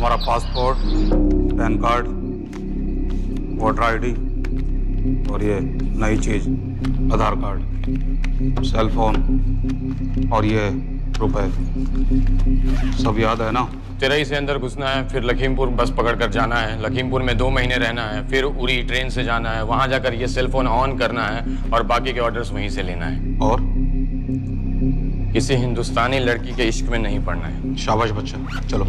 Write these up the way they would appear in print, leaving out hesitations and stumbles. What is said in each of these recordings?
तुम्हारा passport, pan card, voter ID और ये नई चीज आधार कार्ड, सेल फोन और ये रुपए, सब याद है ना? तिरई से अंदर घुसना है, फिर लखीमपुर बस पकड़कर जाना है, लखीमपुर में 2 महीने रहना है, फिर उरी ट्रेन से जाना है, वहां जाकर ये सेल फोन ऑन करना है और बाकी के ऑर्डर्स वहीं से लेना है। और किसी हिंदुस्तानी लड़की के इश्क में नहीं पड़ना है। शाबाश बच्चा, चलो।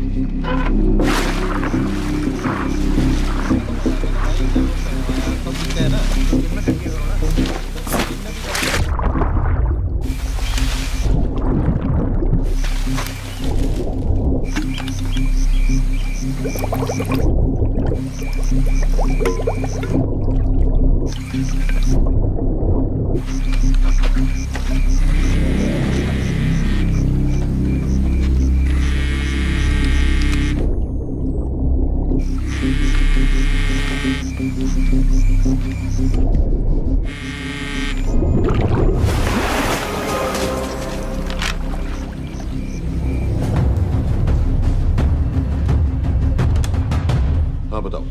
हाँ बताओ।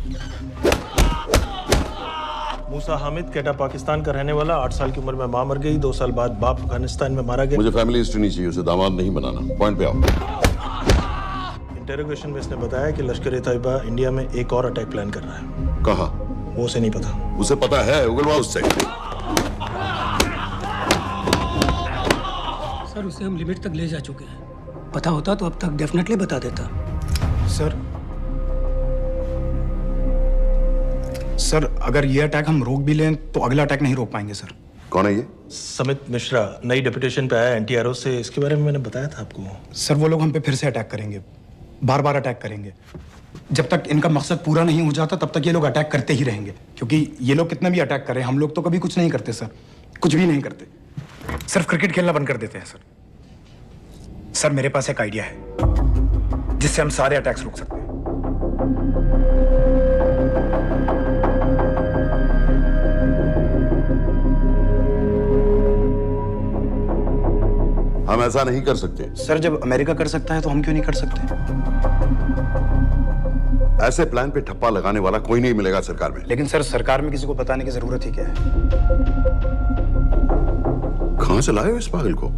मूसा हामिद, केटा पाकिस्तान का रहने वाला, 8 साल की उम्र में मां मर गई, 2 साल बाद बाप अफगानिस्तान में मारा गया। मुझे फैमिली हिस्ट्री नहीं चाहिए, उसे दामाद नहीं बनाना। पॉइंट पे आओ। इंटेरोगेशन में इसने बताया कि लश्कर ए तैयबा इंडिया में एक और अटैक प्लान कर रहा है। कहाँ? वो उसे नहीं पता। उसे पता है, उगलवा उससे। सर उसे हम लिमिट तक ले जा चुके हैं। पता होता तो अब तक डेफिनेटली बता देता। सर अगर ये अटैक हम रोक भी लें तो अगला अटैक नहीं रोक पाएंगे सर। कौन है ये? समित मिश्रा नई डेपुटेशन पे आया एनटीआरओ से। इसके बारे में मैंने बताया था आपको। सर वो लोग हम पे फिर से अटैक करेंगे, बार बार अटैक करेंगे। जब तक इनका मकसद पूरा नहीं हो जाता तब तक ये लोग अटैक करते ही रहेंगे, क्योंकि ये लोग कितना भी अटैक करें हम लोग तो कभी कुछ नहीं करते सर, कुछ भी नहीं करते, सिर्फ क्रिकेट खेलना बंद कर देते हैं सर। सर मेरे पास एक आइडिया है जिससे हम सारे अटैक्स रोक सकते हैं। हम ऐसा नहीं कर सकते। सर जब अमेरिका कर सकता है तो हम क्यों नहीं कर सकते? ऐसे प्लान पे ठप्पा लगाने वाला कोई नहीं मिलेगा सरकार में। लेकिन सर सरकार में किसी को बताने की जरूरत ही क्या है? कहां से लाए हो इस पागल को?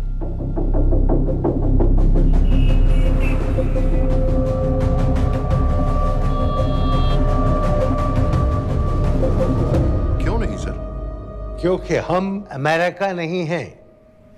क्यों नहीं सर? क्योंकि हम अमेरिका नहीं हैं।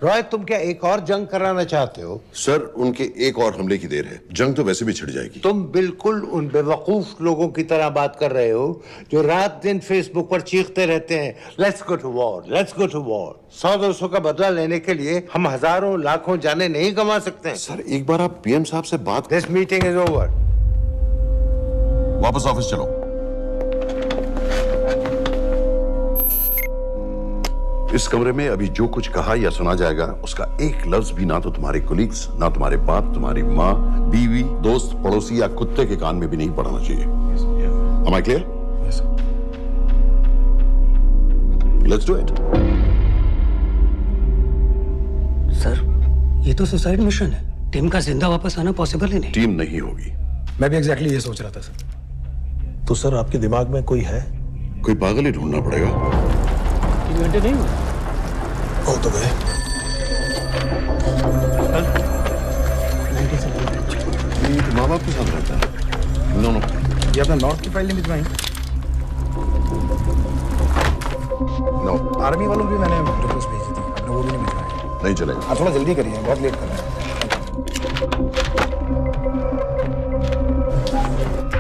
रॉय तुम क्या एक और जंग कराना चाहते हो? सर उनके एक और हमले की देर है, जंग तो वैसे भी छिड़ जाएगी। तुम बिल्कुल उन बेवकूफ लोगों की तरह बात कर रहे हो जो रात दिन फेसबुक पर चीखते रहते हैं let's go to war, let's go to war. 100-200 का बदला लेने के लिए हम हजारों लाखों जाने नहीं कमा सकते। सर एक बार आप पीएम साहब से बात। This meeting is over. वापस ऑफिस चलो। इस कमरे में अभी जो कुछ कहा या सुना जाएगा उसका एक लफ्ज भी ना तो तुम्हारे कोलीग्स, ना तुम्हारे बाप, तुम्हारी माँ, बीवी, दोस्त, पड़ोसी या कुत्ते के कान में भी नहीं पड़ना चाहिए। Am I clear? Yes, sir. Let's do it. Sir ये तो सुसाइड मिशन है। टीम का जिंदा वापस आना पॉसिबल ही नहीं। टीम नहीं होगी। मैं भी एग्जैक्टली ये सोच रहा था सर। तो सर आपके दिमाग में कोई है? कोई पागल ही ढूंढना पड़ेगा। 3 घंटे नहीं हुए। हो तो गए। माँ बाप के साथ रहता है? No no. ये अपना नॉर्थ की फाइल नहीं भिजवाई? नो। आर्मी वालों की मैंने रिक्वेस्ट भेजी थी, अपने वो भी नहीं भिजवाए। नहीं चलेगा। आप थोड़ा जल्दी करिए, बहुत लेट कर रहे हैं।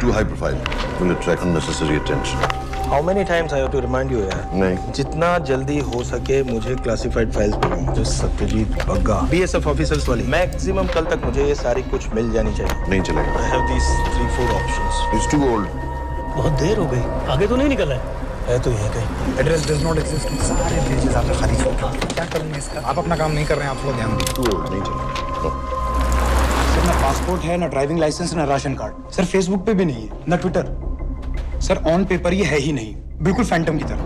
Too high profile. Will attract unnecessary attention. How many times I have to remind you यार? नहीं। जितना जल्दी हो सके मुझे क्लासिफाइड फाइल्स भेजो। जो सत्यजीत बग्गा बीएसएफ ऑफिसर्स वाली। मैक्सिमम कल तक मुझे ये सारी कुछ मिल जानी चाहिए। नहीं चलेगा। I have these 3-4 options. He's too old. बहुत देर हो गई, आगे तो नहीं निकला है। है तो यही कहीं। Address does not exist. सारे पेजेस आपने खाली छोड़ दिए। क्या करूंगा इसका? आप अपना काम नहीं कर रहे हैं, आप थोड़ा ध्यान दीजिए। Too old. नहीं चलेगा। No. सर ना पासपोर्ट है, ना ड्राइविंग लाइसेंस, ना राशन कार्ड। सर फेसबुक पे भी नहीं है, ना ट्विटर। सर ऑन पेपर ये है ही नहीं, बिल्कुल फैंटम की तरह।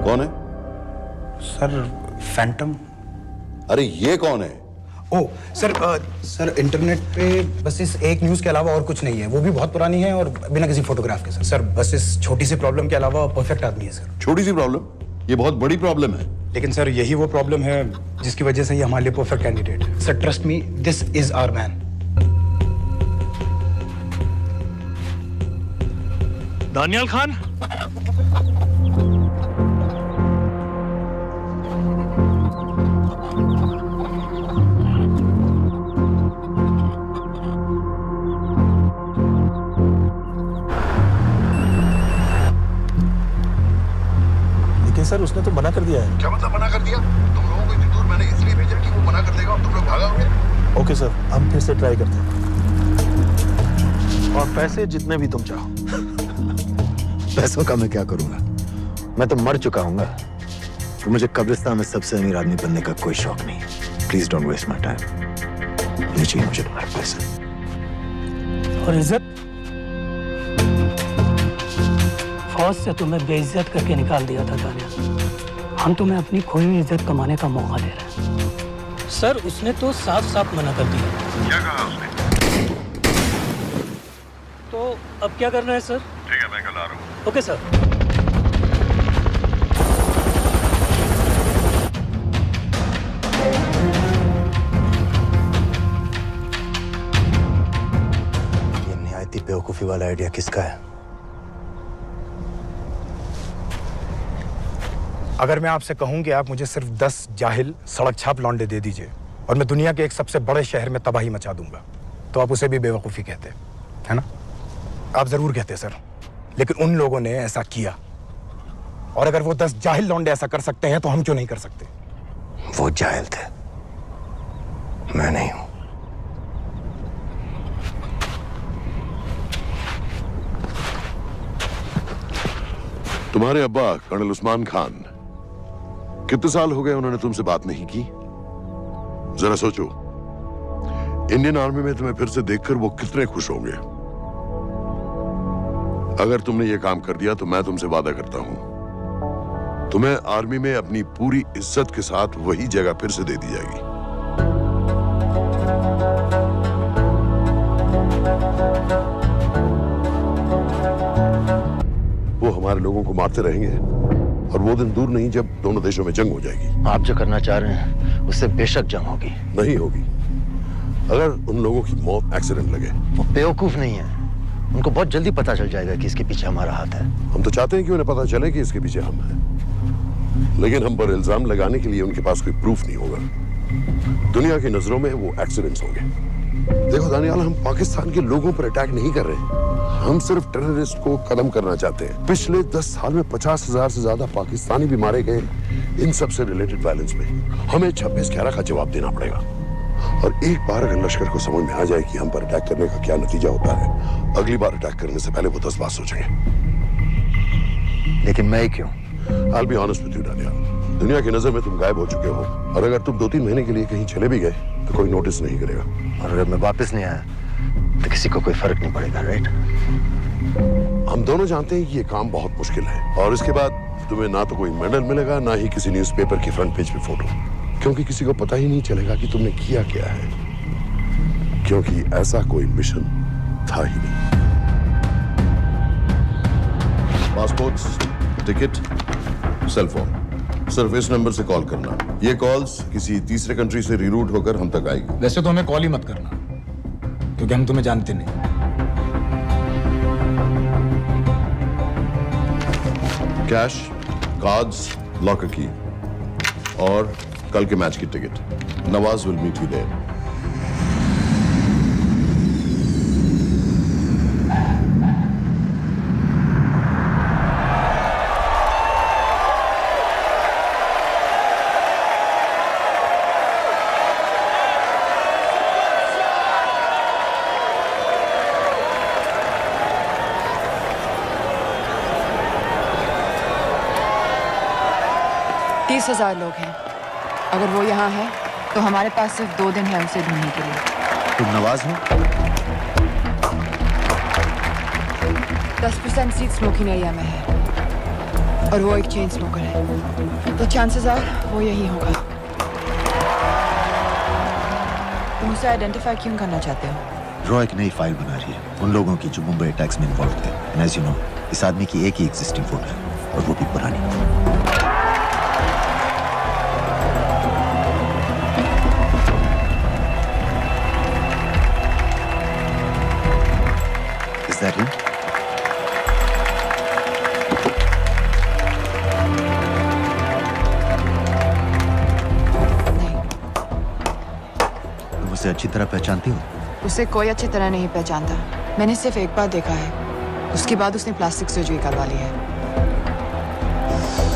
कौन है? Sir Phantom? अरे ये कौन है? ओ सर इंटरनेट पे बस इस एक न्यूज़ के अलावा और कुछ नहीं है, वो भी बहुत पुरानी है और बिना किसी फोटोग्राफ के। सर बस इस छोटी सी प्रॉब्लम के अलावा परफेक्ट आदमी है सर। छोटी सी प्रॉब्लम? ये बहुत बड़ी प्रॉब्लम है। लेकिन सर यही वो प्रॉब्लम है जिसकी वजह से ये हमारे लिए परफेक्ट कैंडिडेट है। Sir trust me, this is our man. Daniyal Khan, sir उसने तो मना कर दिया है। क्या मतलब मना कर दिया? तुम लोगों को इतनी दूर मैंने इसलिए भेजा कि वो मना कर देगा और तुम लोग भागोगे। ओके सर, हम फिर से ट्राई करते हैं। और पैसे जितने भी तुम चाहो। पैसों का मैं क्या करूंगा? मैं तो मर चुका हूंगा। तो मुझे कब्रिस्तान में सबसे अमीर आदमी बनने का कोई शौक नहीं। Please don't waste my time. नहीं चाहिए मुझे तुम्हारे पैसे। और इज्जत? फौज से तुम्हें बेइज्जत करके निकाल दिया था दानियाल। हम तुम्हें अपनी खोई हुई इज्जत कमाने का मौका दे रहे हैं। सर उसने तो साफ साफ मना कर दिया। क्या कहा उसने? तो अब क्या करना है सर? ठीक है, मैं कल आ रहा हूँ। Okay sir. ये निहायती बेवकूफी वाला आइडिया किसका है? अगर मैं आपसे कहूं कि आप मुझे सिर्फ 10 जाहिल सड़क छाप लौंडे दे दीजिए और मैं दुनिया के एक सबसे बड़े शहर में तबाही मचा दूंगा, तो आप उसे भी बेवकूफ़ी कहते, है ना? आप जरूर कहते सर, लेकिन उन लोगों ने ऐसा किया। और अगर वो 10 जाहिल लौंडे ऐसा कर सकते हैं तो हम क्यों नहीं कर सकते? वो जाहिल थे, मैं नहीं हूं। तुम्हारे अब्बा कर्नल उस्मान खान, कितने साल हो गए उन्होंने तुमसे बात नहीं की? जरा सोचो, इंडियन आर्मी में तुम्हें फिर से देखकर वो कितने खुश होंगे। अगर तुमने ये काम कर दिया तो मैं तुमसे वादा करता हूं, तुम्हें आर्मी में अपनी पूरी इज्जत के साथ वही जगह फिर से दे दी जाएगी। वो हमारे लोगों को मारते रहेंगे और वो दिन दूर नहीं जब दोनों देशों में जंग हो जाएगी। आप जो करना चाह रहे हैं उससे बेशक जंग होगी। नहीं होगी। अगर उन लोगों की मौत एक्सीडेंट लगे। वो बेवकूफ नहीं है, उनको बहुत जल्दी पता चल जाएगा कि इसके पीछे हमारा हाथ है। हम तो चाहते हैं कि उन्हें पता चले कि इसके पीछे हम हैं, लेकिन हम पर इल्जाम लगाने के लिए उनके पास कोई प्रूफ नहीं होगा। दुनिया की नजरों में वो एक्सीडेंट्स होंगे। देखो दानियाल, हम पाकिस्तान के लोगों पर अटैक नहीं कर रहे, हम सिर्फ टेररिस्ट को खत्म करना चाहते हैं। पिछले 10 साल में 50,000 से ज्यादा पाकिस्तानी भी मारे गए इन सब से रिलेटेड वायलेंस में। हमें 26/11 का जवाब देना पड़ेगा। और एक बार अगर लश्कर को समझ में आ जाए कि हम पर अटैक करने का क्या नतीजा होता है, अगली बार अटैक करने से पहले वो 10 बार सोचेंगे। लेकिन मैं क्यों? I'll be honest with you, Daniyal, दुनिया की नजर में तुम गायब हो चुके हो, और अगर तुम 2-3 महीने के लिए कहीं चले भी गए तो कोई नोटिस नहीं करेगा। और अगर मैं वापस नहीं आया तो किसी को कोई फर्क नहीं पड़ेगा, राइट? हम दोनों जानते हैं कि ये काम बहुत मुश्किल है, और इसके बाद तुम्हें ना तो कोई मेडल मिलेगा, ना ही किसी न्यूज़पेपर की फ्रंट पेज पे फोटो, क्योंकि किसी को पता ही नहीं चलेगा कि तुमने किया क्या है, क्योंकि ऐसा कोई मिशन था ही नहीं। पासपोर्ट, टिकट, सेल फोन, सिर्फ इस नंबर से कॉल करना। ये कॉल्स किसी तीसरे कंट्री से रीरूट होकर हम तक आएगी। वैसे तो हमें कॉल ही मत करना, क्योंकि हम तुम्हें जानते नहीं। कैश, कार्ड्स, लॉकर की और कल के मैच की टिकट। Nawaz will meet you there. तीस 30,000 लोग हैं। अगर वो यहाँ है तो हमारे पास सिर्फ 2 दिन है उसे ढूंढने के लिए। तुम नवाज हो? 10% सीट स्मोकिंग एरिया में है और वो एक चेन स्मोकर है, तो चांसेस आर वो यही होगा। तुम उसे आइडेंटिफाई क्यों करना चाहते हो? रॉ एक नई फाइल बना रही है उन लोगों की जो मुंबई अटैक्स में इन्वॉल्व थे। एंड एज यू नो, इस आदमी की एक ही एग्जिस्टिंग फोटो है और वो भी पुरानी। Is that him? नहीं, तुम उसे अच्छी तरह पहचानती हो? उसे कोई अच्छी तरह नहीं पहचानता। मैंने सिर्फ एक बार देखा है, उसके बाद उसने प्लास्टिक सर्जरी करवा ली है।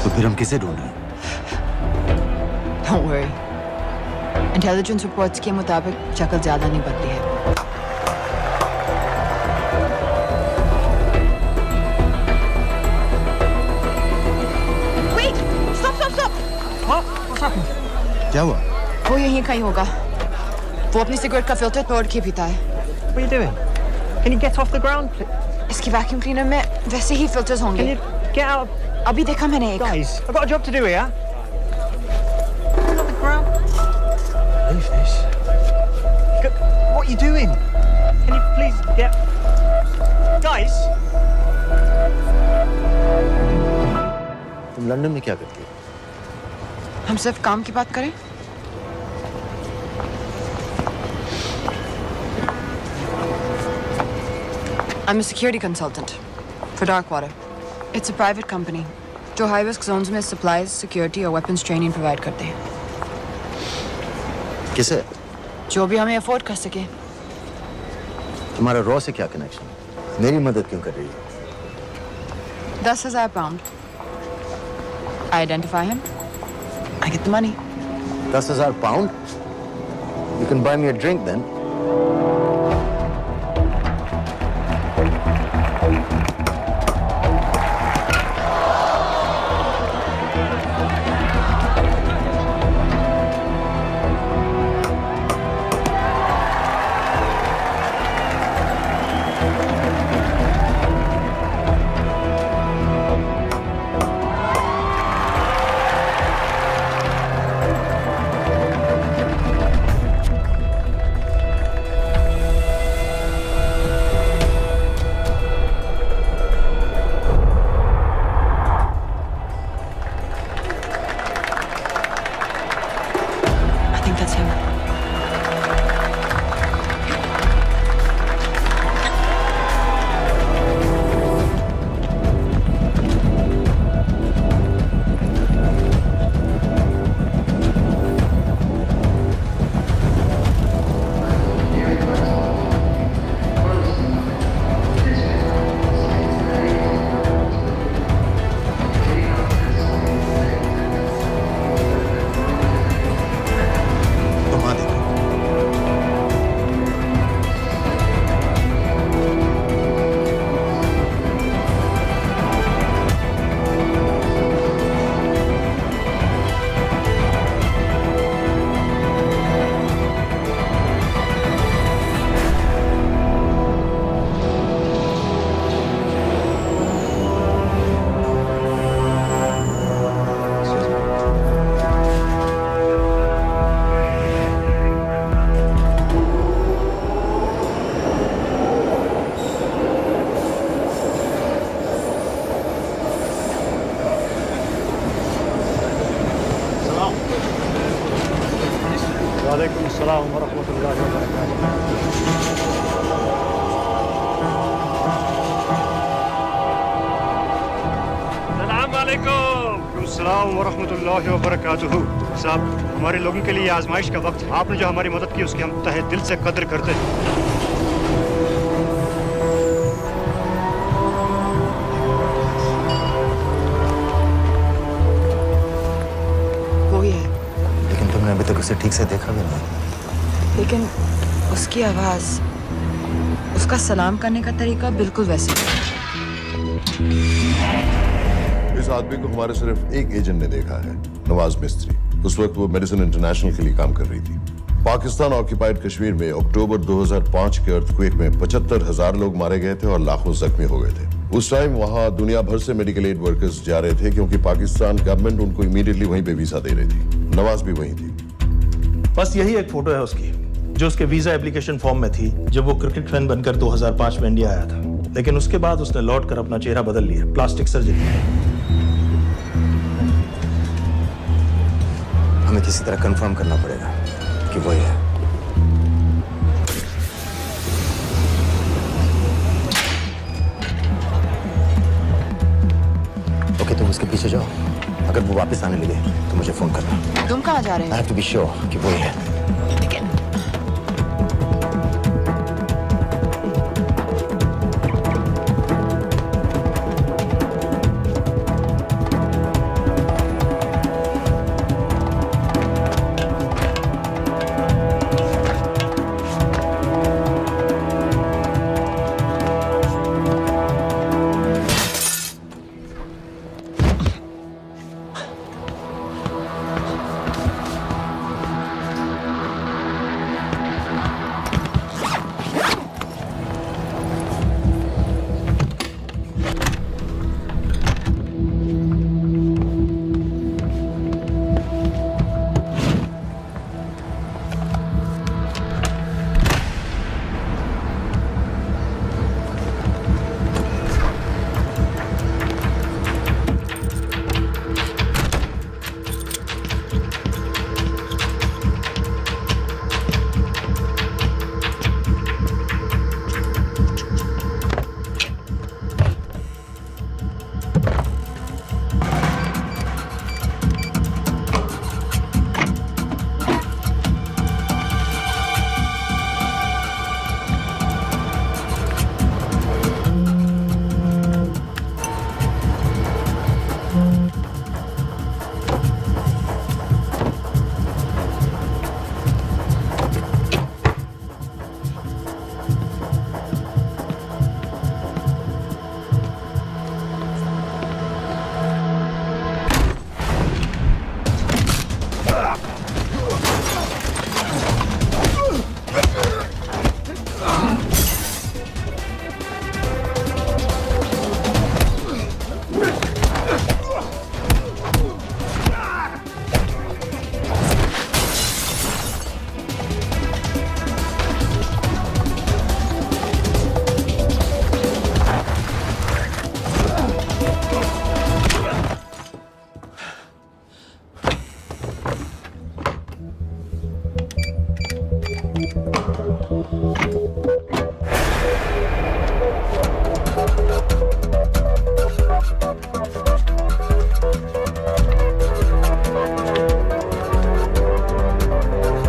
तो फिर हम किसे ढूंढ रहे हैं? Don't worry. इंटेलिजेंस रिपोर्ट्स के मुताबिक शक्ल ज्यादा नहीं बदली है। Wait! Stop, stop, stop! क्या हुआ? वो यहीं कहीं होगा। वो अपनी सिगरेट का फिल्टर तोड़ के पीता है। What are you doing? Can you get off the ground, please? इसकी वैक्यूम क्लीनर में वैसे ही फिल्टर्स होंगे। Can you get out? अभी देखा मैंने एक। Guys, I've got a job to do here. Get off the ground. Leave this. What are you doing? Can you please get... Guys? तुम London में क्या करती हो? हम सिर्फ काम की बात करें? I'm a security consultant for Darkwater. It's a private company जो high risk zones में supplies, security और weapons training provide करते हैं। किसे? जो भी हमें afford कर सके। तुम्हारा रॉ से क्या कनेक्शन है? मेरी मदद क्यों कर रही हो? 10,000 pound. I identify him. I get the money. 10,000 pound? You can buy me a drink then. साहब, हमारे लोगों के लिए आजमाइश का वक्त है। आपने जो हमारी मदद की उसकी हम तहे दिल से कदर करते हैं। वो ही है। लेकिन तुमने अभी तक उसे ठीक से देखा भी नहीं। लेकिन उसकी आवाज, उसका सलाम करने का तरीका बिल्कुल वैसे ही है। इस आदमी को हमारे सिर्फ एक एजेंट ने देखा है, नवाज मिस्त्री। उस वक्त वो मेडिसिन इंटरनेशनल के लिए काम कर रही थी। पाकिस्तान ऑक्यूपाइड कश्मीर में अक्टूबर 2005 के अर्थक्वेक में 75,000 लोग मारे गए थे और लाखों जख्मी हो गए थे। उस टाइम वहां दुनिया भर से मेडिकल एड वर्कर्स जा रहे थे क्योंकि पाकिस्तान गवर्नमेंट उनको इमीडिएटली वहीं पे वीजा दे रही थी। नवाज भी वहीं थी। बस यही एक फोटो है उसकी। जो उसके वीजा एप्लीकेशन फॉर्म में थी जब वो क्रिकेट फैन बनकर 2005 में इंडिया आया था। लेकिन उसके बाद उसने लौट कर अपना चेहरा बदल लिया, प्लास्टिक सर्जरी। हमें किसी तरह कंफर्म करना पड़ेगा कि वही है। ओके, तुम उसके पीछे जाओ। अगर वो वापस आने लगे तो मुझे फोन करना। तुम कहाँ जा रहे I हो? have to be sure कि वही है।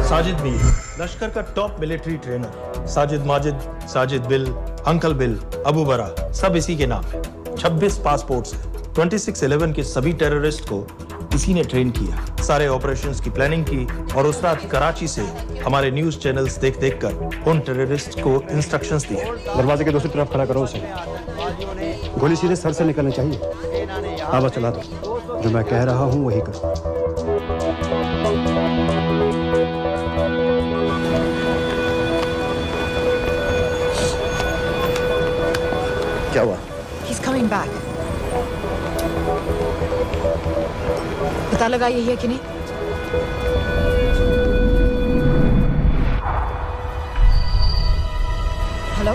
साजिद मीर, लश्कर का top military trainer. Sajid Majid, Sajid bill, uncle bill, Abu बरा, सब इसी के नाम है। 26 पासपोर्ट्स हैं। 26/11 के सभी टेररिस्ट को इसी ने ट्रेन किया, सारे ऑपरेशंस की प्लानिंग की और उस रात कराची से हमारे न्यूज चैनल्स देख देख कर उन टेररिस्ट को इंस्ट्रक्शंस दिए। दरवाजे के दूसरी तरफ खड़ा करो उसे। गोली सीधे सर से निकलनी चाहिए। हाँ बस चला दो, जो मैं कह रहा हूँ वही कर। क्या हुआ? He's coming back. पता लगा यही है कि नहीं? हेलो?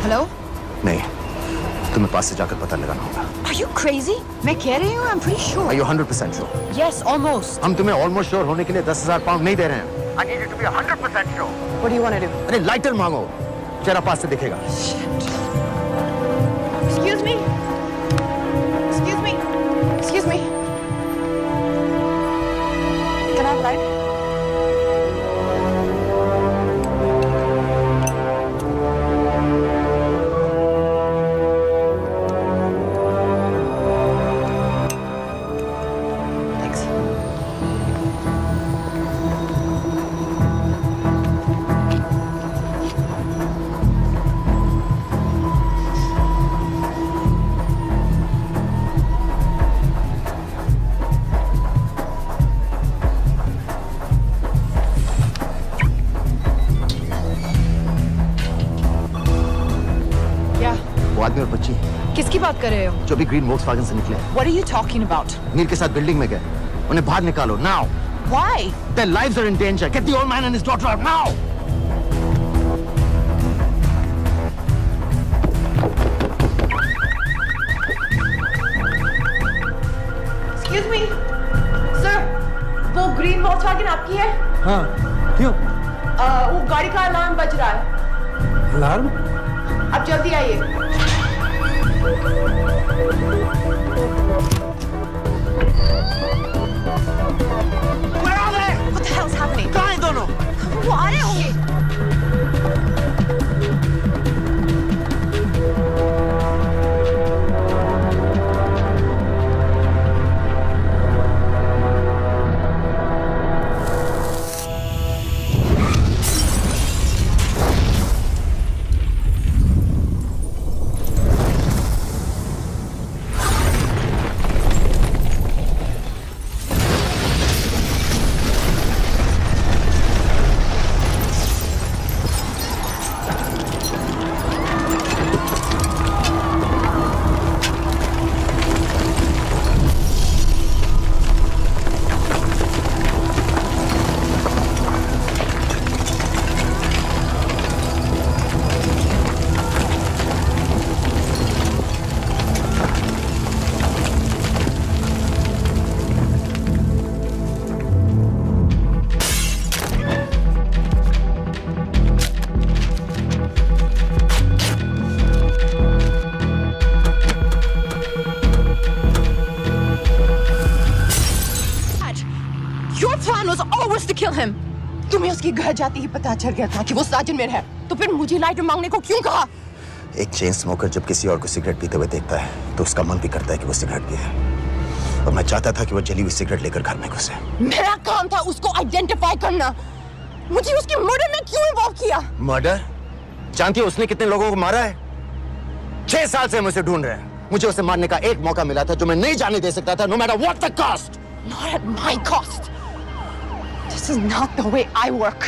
हेलो? नहीं, तुम्हें पास से जाकर पता लगाना होगा। Are you crazy? मैं कह रही हूँ, I'm pretty sure. Are you 100% sure? Yes, almost. हम तुम्हें ऑलमोस्ट श्योर होने के लिए 10,000 पाउंड नहीं दे रहे हैं। I need you to be 100% sure. What do you want to do? अरे लाइटर मांगो, चेहरा पास से दिखेगा। Excuse me. Excuse me. Excuse me. Can I have a light? Thanks. वो आदमी और बच्ची किसकी बात कर रहे हो? जो भी ग्रीन वोक्सवैगन से निकले, What are you talking about? Mir के साथ बिल्डिंग में गए, उन्हें बाहर निकालो now. Why? Their lives are in danger. Get the old man and his daughter out now! Excuse me, sir. वो ग्रीन वॉल्क्सवैगन आपकी है? हाँ, क्यों? वो गाड़ी का अलार्म बज रहा है। अलार्म? अब जल्दी आइए। Where are they? What the hell's happening? कहाँ हैं दोनों? वो आ रहे होंगे। Your plan was always to kill him. तुम्हें उसके घर जाते ही पता चल गया था कि वो साजन में है, तो फिर मुझे लाइटर मांगने को क्यों कहा? एक चेन स्मोकर जब किसी और को सिगरेट पीते हुए देखता है तो उसका मन भी करता है कि वो सिगरेट पिए, और मैं चाहता था कि वो जली हुई सिगरेट लेकर घर में घुसे। मेरा काम था उसको आइडेंटिफाई करना। मुझे उसके मर्डर में क्यों इन्वॉल्व किया? मर्डर? जानती है उसने कितने लोगों को मारा है? 6 साल से हम उसे ढूंढ रहे हैं। मुझे उसे मारने का एक मौका मिला था जो मैं नहीं जाने दे सकता था, no matter what the cost. Not at my cost. This is not the way I work.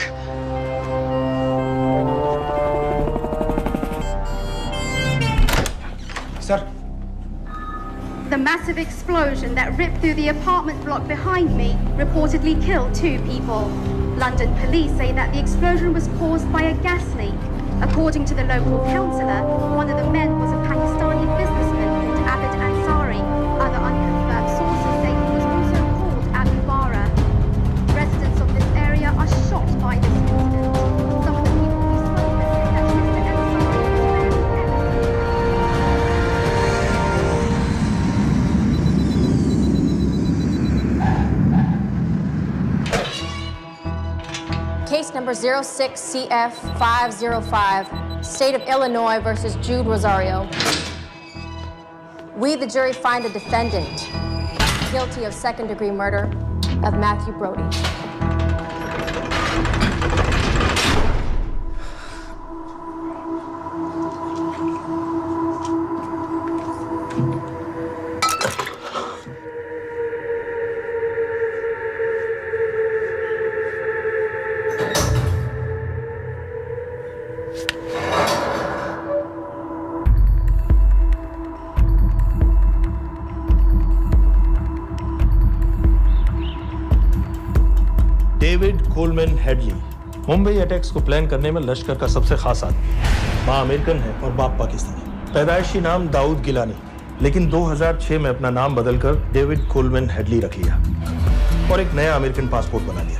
Sir. The massive explosion that ripped through the apartment block behind me reportedly killed 2 people. London police say that the explosion was caused by a gas leak. According to the local councillor, one of the men was a Pakistani businessman called Abid Ansari. Other unconfirmed sources say he was also called Abu Bara. Residents of this area are shocked by this incident. Some of the people we spoke with say that Mr. Ansari was very Case number 06CF505, State of Illinois versus Jude Rosario. We, the jury, find the defendant guilty of second-degree murder of Matthew Brody. David Coleman Headley Mumbai attacks को plan करने में लश्कर का सबसे खास आदमी। माँ American है और बाप पाकिस्तानी। पैदाइशी नाम दाऊद गिलानी, लेकिन 2006 में अपना नाम बदलकर डेविड कोलमैन हेडली रख लिया और एक नया अमेरिकन पासपोर्ट बना लिया।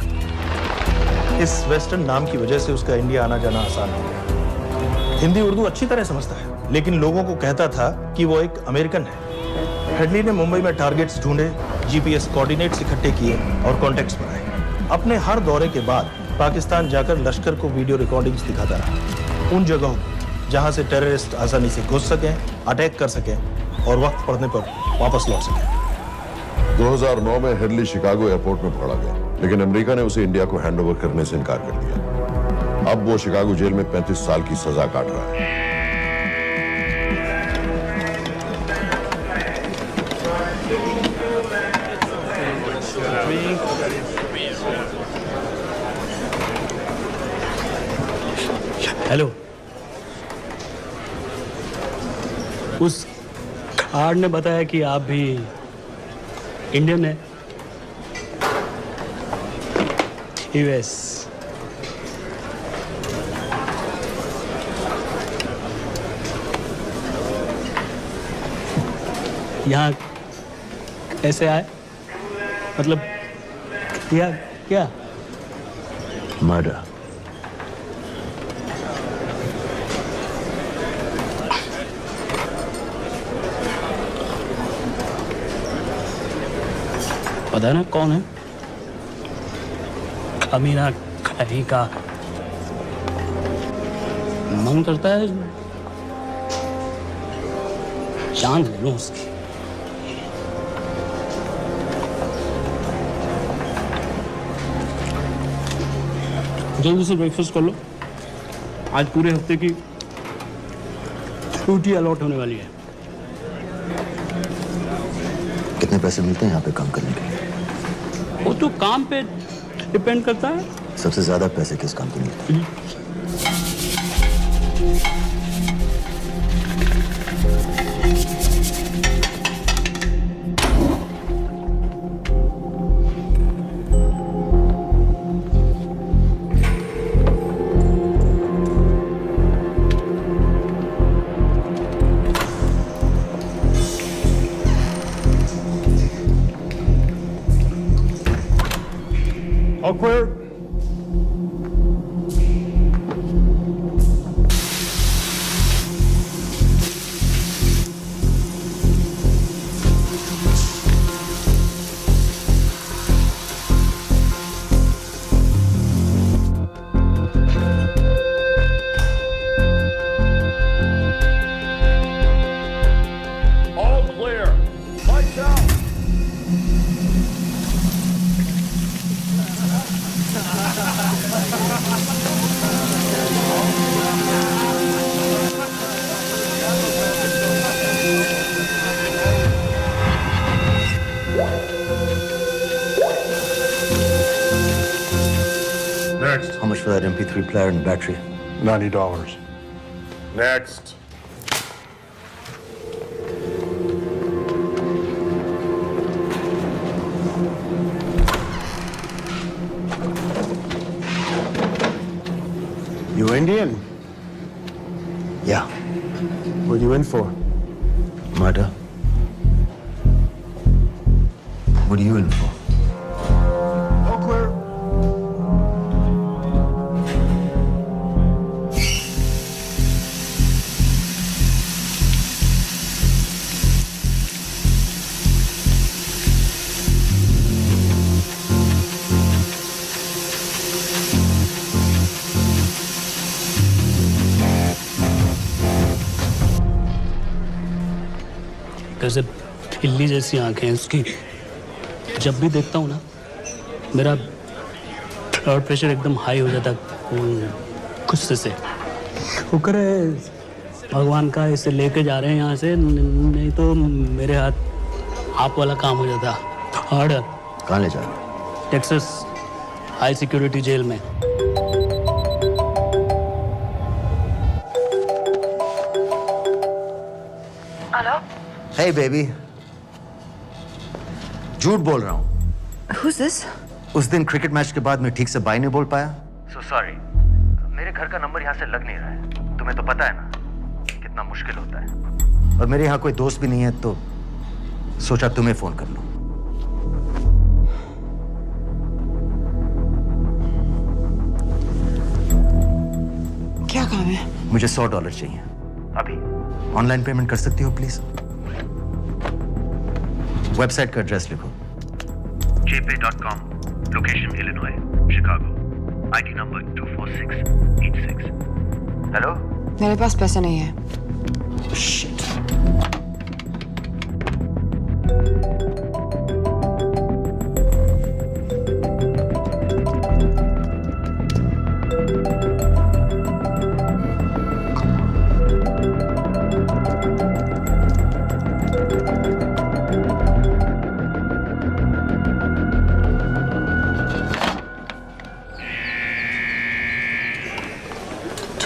इस वेस्टर्न नाम की वजह से उसका इंडिया आना जाना आसान हो गया। हिंदी उर्दू अच्छी तरह समझता है, लेकिन लोगों को कहता था कि वो एक अमेरिकन है। हेडली ने मुंबई में टारगेट्स ढूंढे, जीपीएस कोऑर्डिनेट्स इकट्ठे किए और कॉन्टेक्ट्स बनाए। अपने हर दौरे के बाद पाकिस्तान जाकर लश्कर को वीडियो रिकॉर्डिंग्स दिखाता रहा, उन जगहों जहां से टेररिस्ट आसानी से घुस सकें, अटैक कर सकें और वक्त पड़ने पर वापस लौट सकें। 2009 में हेडली शिकागो एयरपोर्ट में पकड़ा गया, लेकिन अमेरिका ने उसे इंडिया को हैंडओवर करने से इनकार कर दिया। अब वो शिकागो जेल में 35 साल की सजा काट रहा है। हेलो, उस कार्ड ने बताया कि आप भी इंडियन हैं। यूएस। यहाँ कैसे आए? मतलब क्या क्या? मर्डर। पता ना कौन है? कमीना कहीं का। मन करता है जान ले लूं उसकी। जल्दी से ब्रेकफास्ट कर लो, आज पूरे हफ्ते की छुट्टी अलॉट होने वाली है। कितने पैसे मिलते हैं यहाँ पे काम करने के लिए? वो तो काम पे डिपेंड करता है। सबसे ज्यादा पैसे किस काम पे मिलते हैं? All clear. All clear. Lights out. Next. How much for that MP3 player and battery? $90. Next. You Indian? Yeah. What are you in for? Murder. What are you in for? All clear. कैसे खिल्ली जैसी आंखें हैं उसकी। जब भी देखता हूँ ना, मेरा ब्लड प्रेशर एकदम हाई हो जाता गुस्से से। शुक्र है भगवान का इसे लेके जा रहे हैं यहाँ से, नहीं तो मेरे हाथ आप वाला काम हो जाता। ऑर्डर। कहाँ ले जा रहे हो? टेक्सास हाई सिक्योरिटी जेल में। हेलो? Hey baby. झूठ बोल रहा हूँ। Who's this? उस दिन क्रिकेट मैच के बाद मैं ठीक से बाय नहीं बोल पाया। So sorry. मेरे घर का नंबर यहाँ से लग नहीं रहा है। तुम्हें तो पता है ना कितना मुश्किल होता है। और मेरे यहाँ कोई दोस्त भी नहीं है, तो सोचा तुम्हें फोन कर लूं। क्या काम है? मुझे $100 चाहिए। अभी? ऑनलाइन पेमेंट कर सकती हो प्लीज? वेबसाइट का एड्रेस लिखो। jpay.com, location Illinois, Chicago, ID number 24686. Hello? मेरे पास पैसे नहीं है। Shit.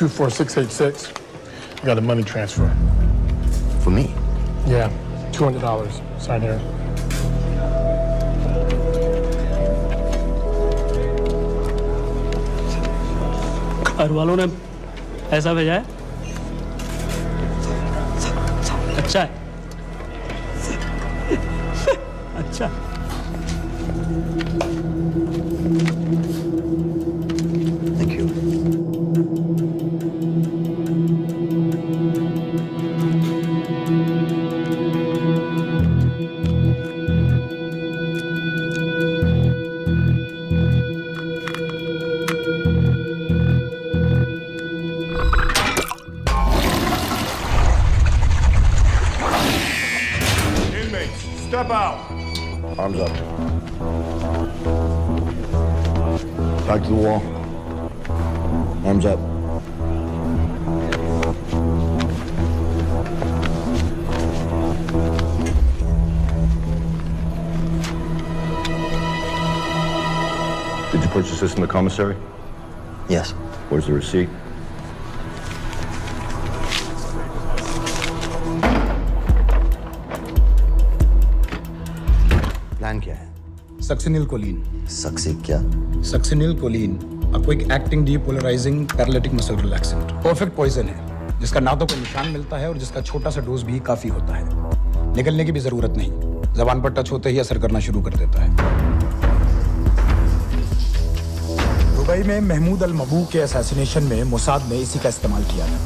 $24686. I got a money transfer. For me? Yeah, $200. Sign here. घर वालों ने ऐसा भेजा है? अच्छा है, अच्छा। Thank you. Step out. Arms up. Back to the wall. Arms up. Did you purchase this in the commissary? Yes. Where's the receipt? Plan क्या है? Succinylcholine. सक्सी क्या? Succinylcholine a quick acting depolarising paralytic muscle relaxant. Perfect poison है जिसका ना तो कोई निशान मिलता है और जिसका छोटा सा डोज भी काफी होता है। निकलने की भी जरूरत नहीं, जबान पर टच होते ही असर करना शुरू कर देता है। दुबई में महमूद अल मबू के असैसिनेशन में मोसाद ने इसी का इस्तेमाल किया था।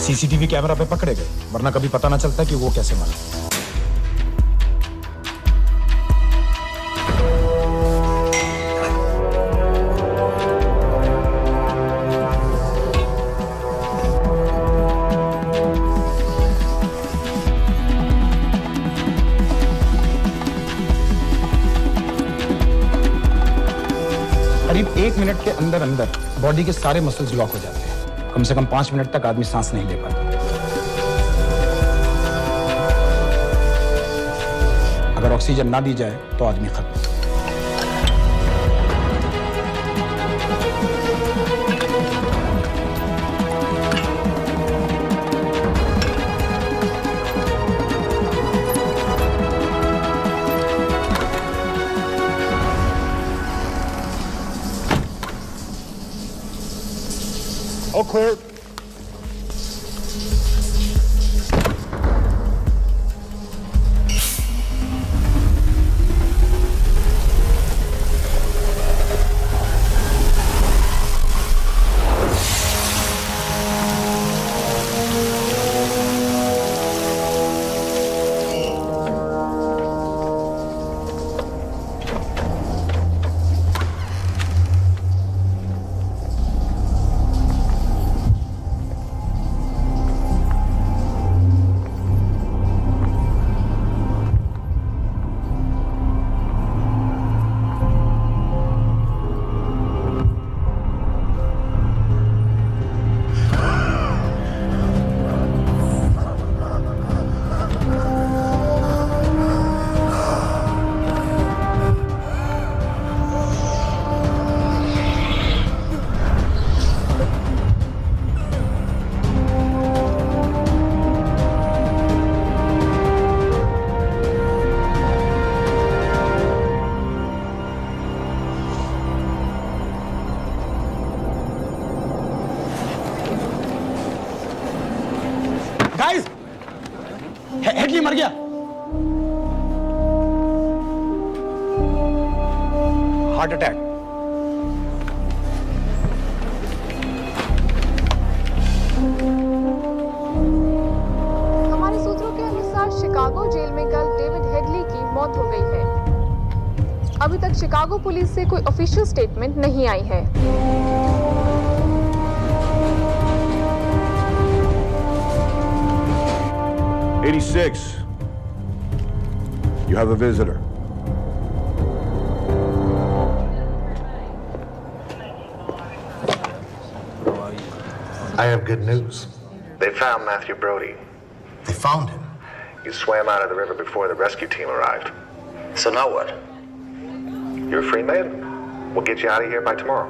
सीसीटीवी कैमरा पे पकड़े गए, वरना कभी पता ना चलता कि वो कैसे मरा। करीब 1 मिनट के अंदर अंदर बॉडी के सारे मसल्स लॉक हो जाते हैं। कम से कम 5 मिनट तक आदमी सांस नहीं ले पाता। अगर ऑक्सीजन ना दी जाए तो आदमी खत्म। All clear. गाइस, हेडली मर गया। Heart attack. हमारे सूत्रों के अनुसार शिकागो जेल में कल डेविड हेडली की मौत हो गई है। अभी तक शिकागो पुलिस से कोई ऑफिशियल स्टेटमेंट नहीं आई है। 86. You have a visitor. I have good news. They found Matthew Brody. They found him? He swam out of the river before the rescue team arrived. So now what? You're a free man. We'll get you out of here by tomorrow.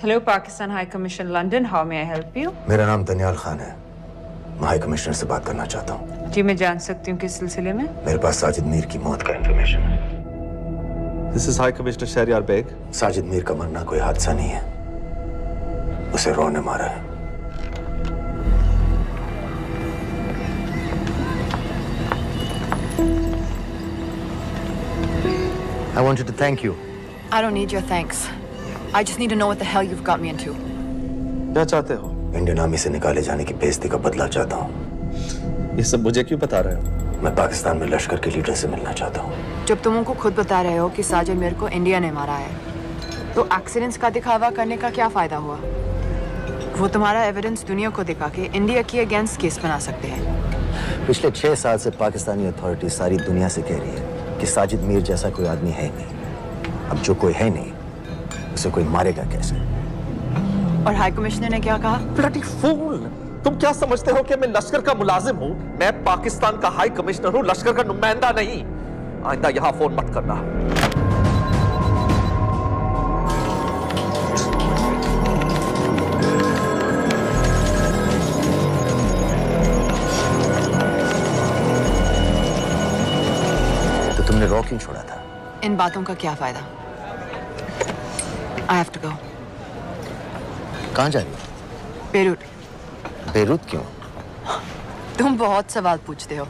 Hello, Pakistan High Commission, London. How may I help you? मेरा नाम दनियाल खान है। मैं high commissioner से बात करना चाहता हूँ। जी मैं जान सकती हूँ किस सिलसिले में? मेरे पास साजिद मीर की मौत का इंफॉर्मेशन है। This is High Commissioner Shahryar Baig. Sajid Mir का मरना कोई हादसा नहीं है, उसे रो ने मारा है। I wanted to thank you. I don't need your thanks. I just need to know what the hell you've got me into. क्या चाहते हो? इंडियन आर्मी से निकाले जाने की बेइज्जती का बदला चाहता हूँ। ये सब मुझे क्यों बता रहे हो? मैं पाकिस्तान में लश्कर के लीडर से मिलना चाहता हूँ। जब तुम उनको खुद बता रहे हो कि साजिद मीर को इंडिया ने मारा है, तो एक्सीडेंट्स का दिखावा करने का क्या फायदा हुआ? वो तुम्हारा एविडेंस दुनिया को दिखा के इंडिया की अगेंस्ट केस बना सकते हैं। पिछले 6 साल से पाकिस्तानी अथॉरिटी सारी दुनिया से कह रही है कि साजिद मीर जैसा कोई आदमी है नहीं। अब जो कोई है नहीं, उसे कोई मारेगा कैसे? और हाई कमिश्नर ने क्या कहा? Bloody fool! तुम क्या समझते हो कि मैं लश्कर का मुलाजिम हूँ? मैं पाकिस्तान का हाई कमिश्नर हूँ, लश्कर का नुमाइंदा नहीं। आइंदा यहाँ फोन मत करना। तो तुमने रॉ क्यों छोड़ा था? इन बातों का क्या फायदा? I have to go. कहाँ जा रही हो? बेरूट। बेरूत क्यों? तुम बहुत सवाल पूछते हो।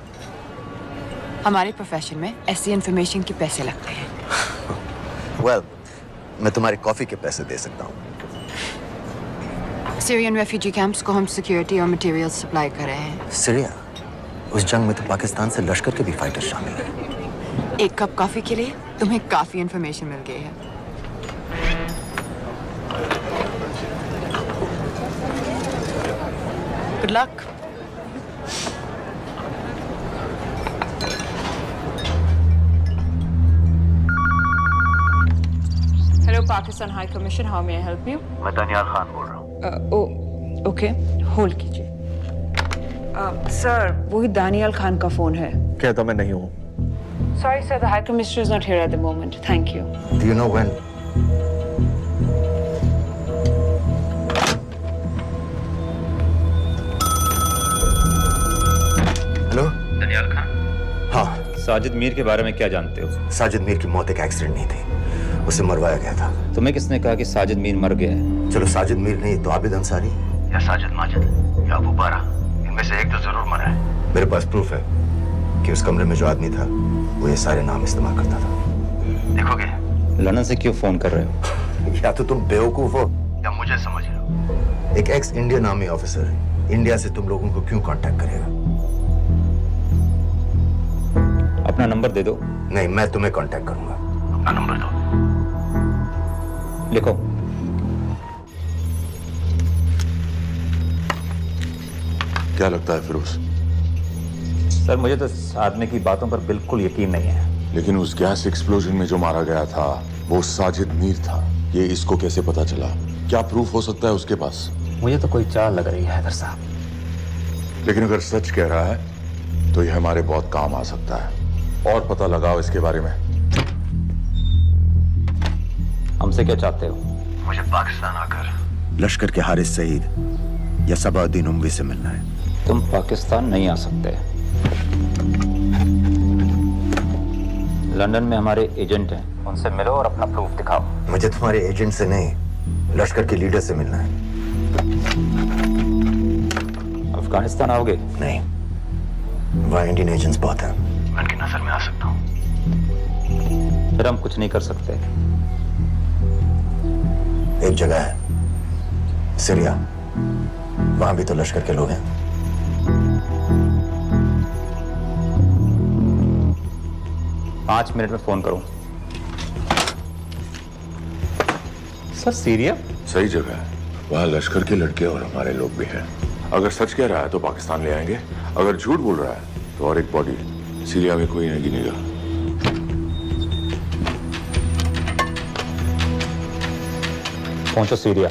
हमारे प्रोफेशन में ऐसी इंफॉर्मेशन के पैसे लगते हैं। Well, मैं तुम्हारे कॉफी के पैसे दे सकता हूँ। सीरियन रेफ्यूजी कैंप्स को हम सिक्योरिटी और मटेरियल्स सप्लाई कर रहे हैं। सीरिया? उस जंग में तो पाकिस्तान से लश्कर के भी फाइटर शामिल हैं। एक कप कॉफी के लिए तुम्हें काफी इंफॉर्मेशन मिल गई है। Good luck. Hello, Pakistan High Commission. How may I help you? मैं दनियाल खान बोल रहा हूँ। ओके, होल्ड कीजिए। सर, वही दानियाल खान का फोन है। कहता मैं नहीं हूँ। Sorry, sir. The High Commissioner is not here at the moment. Thank you. Do you know when? Hello? Daniyal Khan? हाँ। साजिद मीर के बारे में क्या जानते हो? साजिद मीर की मौत एक एक्सीडेंट नहीं थी, उसे मरवाया गया था। तुम्हें किसने कहा कि साजिद मीर मर गया है? चलो साजिद मीर नहीं तो आबिद अंसारी या साजिद माजिद या अबू बारा, इनमें से एक तो जरूर मरा है। मेरे पास प्रूफ है कि उस कमरे में जो आदमी था वो ये सारे नाम इस्तेमाल करता था। देखोगे? लंदन से क्यों फोन कर रहे हो? या तो तुम बेवकूफ हो या मुझे समझ लो। एक x Indian army officer India से तुम लोगों को क्यों कांटेक्ट करेगा? अपना नंबर दे दो। नहीं, मैं तुम्हें कांटेक्ट करूंगा। अपना नंबर दो। लिखो। क्या लगता है फिरोज? सर, मुझे तो इस आदमी की बातों पर बिल्कुल यकीन नहीं है। लेकिन उस गैस एक्सप्लोजन में जो मारा गया था वो साजिद मीर था। ये इसको कैसे पता चला? क्या प्रूफ हो सकता है उसके पास? मुझे तो कोई चाल लग रही है हैदर साहब। लेकिन अगर सच कह रहा है तो ये हमारे बहुत काम आ सकता है। और पता लगाओ इसके बारे में। हमसे क्या चाहते हो? मुझे पाकिस्तान आकर लश्कर के हारिस सईद या सबाउद्दीन उमवी से मिलना है। तुम पाकिस्तान नहीं आ सकते। लंदन में हमारे एजेंट हैं, उनसे मिलो और अपना प्रूफ दिखाओ। मुझे तुम्हारे एजेंट से नहीं, लश्कर के लीडर से मिलना है। अफगानिस्तान आओगे? नहीं, वहाँ इंडियन एजेंट्स बहुत हैं। मैं उनकी नजर में आ सकता हूँ। फिर हम कुछ नहीं कर सकते। एक जगह है सीरिया, वहां भी तो लश्कर के लोग हैं। पाँच मिनट में फोन करूं। सर, सीरिया सही जगह है। वहाँ लश्कर के लड़के और हमारे लोग भी हैं। अगर सच कह रहा है तो पाकिस्तान ले आएंगे, अगर झूठ बोल रहा है तो और एक बॉडी सीरिया में कोई नहीं गिनेगा। पहुंचो सीरिया।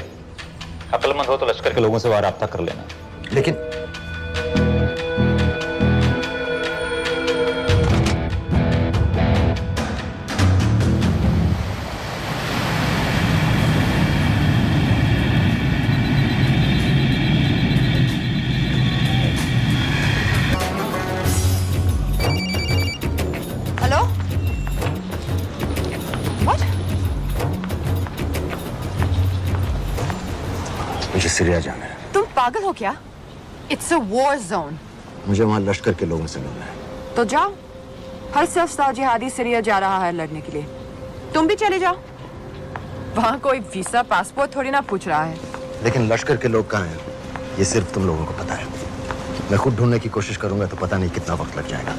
अक्लमंद हो तो लश्कर के लोगों से वहां राब्ता कर लेना। लेकिन सीरिया जाना है। तुम पागल हो क्या? It's a war zone. मुझे वहां लश्कर के लोगों से मिलना है। तो जाओ। हर सफ़ जिहादी सीरिया जा रहा है लड़ने के लिए। तुम भी चले जाओ। वहां कोई वीसा पासपोर्ट थोड़ी ना पूछ रहा है। लेकिन लश्कर के लोग कहाँ हैं? ये सिर्फ तुम लोगों को पता है। मैं खुद ढूंढने की कोशिश करूंगा तो पता नहीं कितना वक्त लग जाएगा।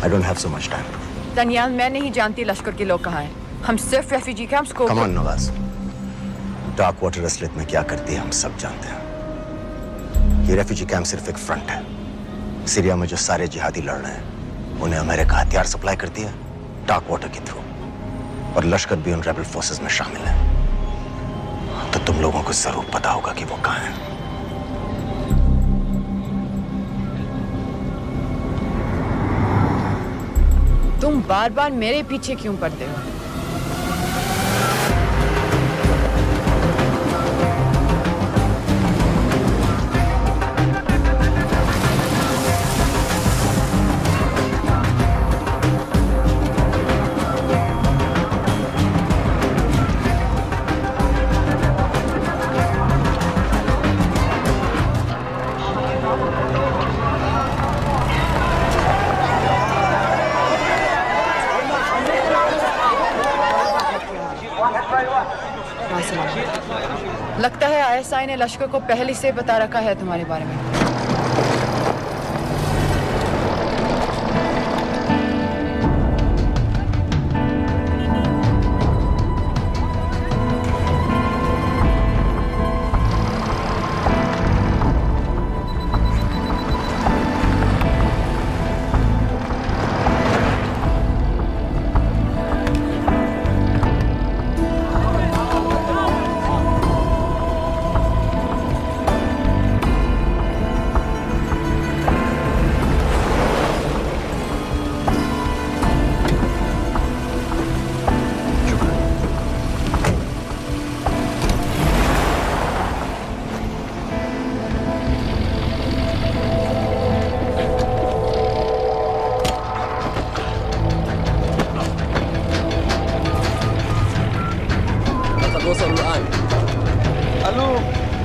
I don't have so much time. Daniyal, मैं नहीं जानती लश्कर के लोग कहाँ हैं। हम सिर्फ रेफ्यूजी कैंप्स को। Come on, Nawaz. Dark water असलियत में क्या करती है हम सब जानते हैं। ये रेफ्यूजी कैंप सिर्फ एक फ्रंट है। सीरिया में जो सारे जिहादी लड़ रहे हैं उन्हें अमेरिका हथियार सप्लाई करती है डार्क वाटर के थ्रू, और लश्कर भी उन रेबल फोर्सेस में शामिल है। तो तुम लोगों को जरूर पता होगा कि वो कहाँ है। तुम बार बार मेरे पीछे क्यों पड़ते हो? लगता है आईएसआई ने लश्कर को पहले से बता रखा है तुम्हारे बारे में।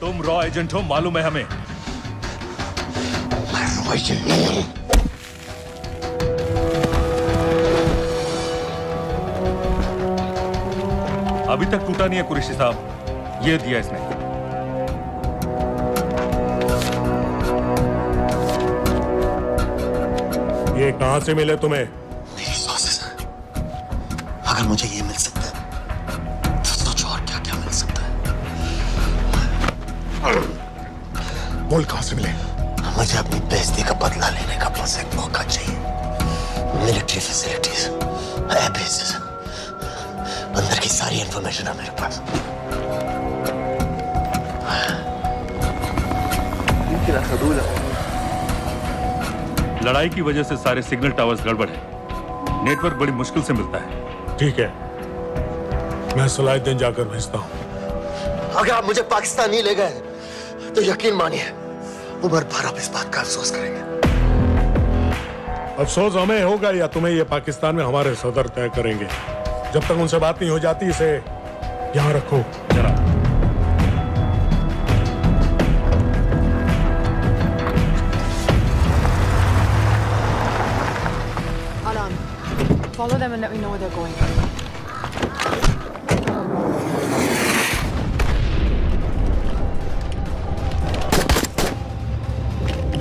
तुम रॉ एजेंट हो, मालूम है हमें। मैं रॉ एजेंट नहीं हूं। अभी तक टूटा नहीं है कुरैशी साहब। ये दिया इसने। ये कहां से मिले तुम्हें? मेरी सॉसेस। अगर मुझे ये मिल सकता है तो सोचो और क्या क्या मिल सकता है। बोल कहां से मिले? मुझे अपनी बेइज्जती का बदला लेने का बस एक मौका चाहिए। मिलिट्री फैसिलिटीज, एयर बेसेस, अंदर की सारी इंफॉर्मेशन है मेरे पास। लड़ाई की वजह से सारे सिग्नल टावर्स गड़बड़ है। नेटवर्क बड़ी मुश्किल से मिलता है। ठीक है, मैं सलाहुद्दीन जाकर भेजता हूं। अगर आप मुझे पाकिस्तान नहीं ले गए तो यकीन मानिए उमर भर आप इस बात का अफसोस करेंगे। अफसोस हमें होगा या तुम्हें ये पाकिस्तान में हमारे सदर तय करेंगे। जब तक उनसे बात नहीं हो जाती इसे यहाँ रखो जरा। Follow them and let me know where they're going.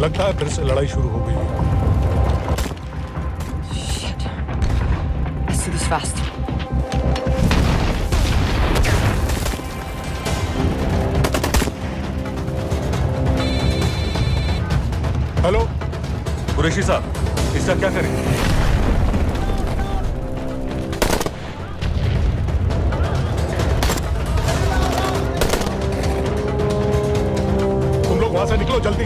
लगता है फिर से लड़ाई शुरू हो गई है। Shit. Let's do this fast. Hello Qureshi साहब, इसका क्या करें? वहां से निकलो जल्दी।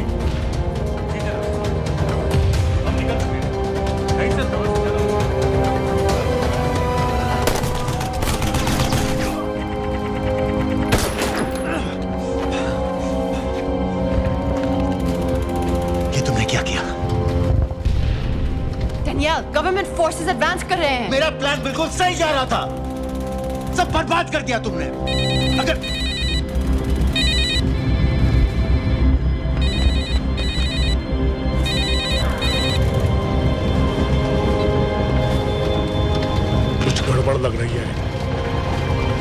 Daniel, government forces advance कर रहे हैं। मेरा प्लान बिल्कुल सही जा रहा था, सब बर्बाद कर दिया तुमने। अगर कुछ गड़बड़ लग रही है,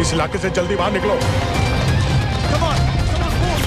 इस इलाके से जल्दी बाहर निकलो। Come on, move.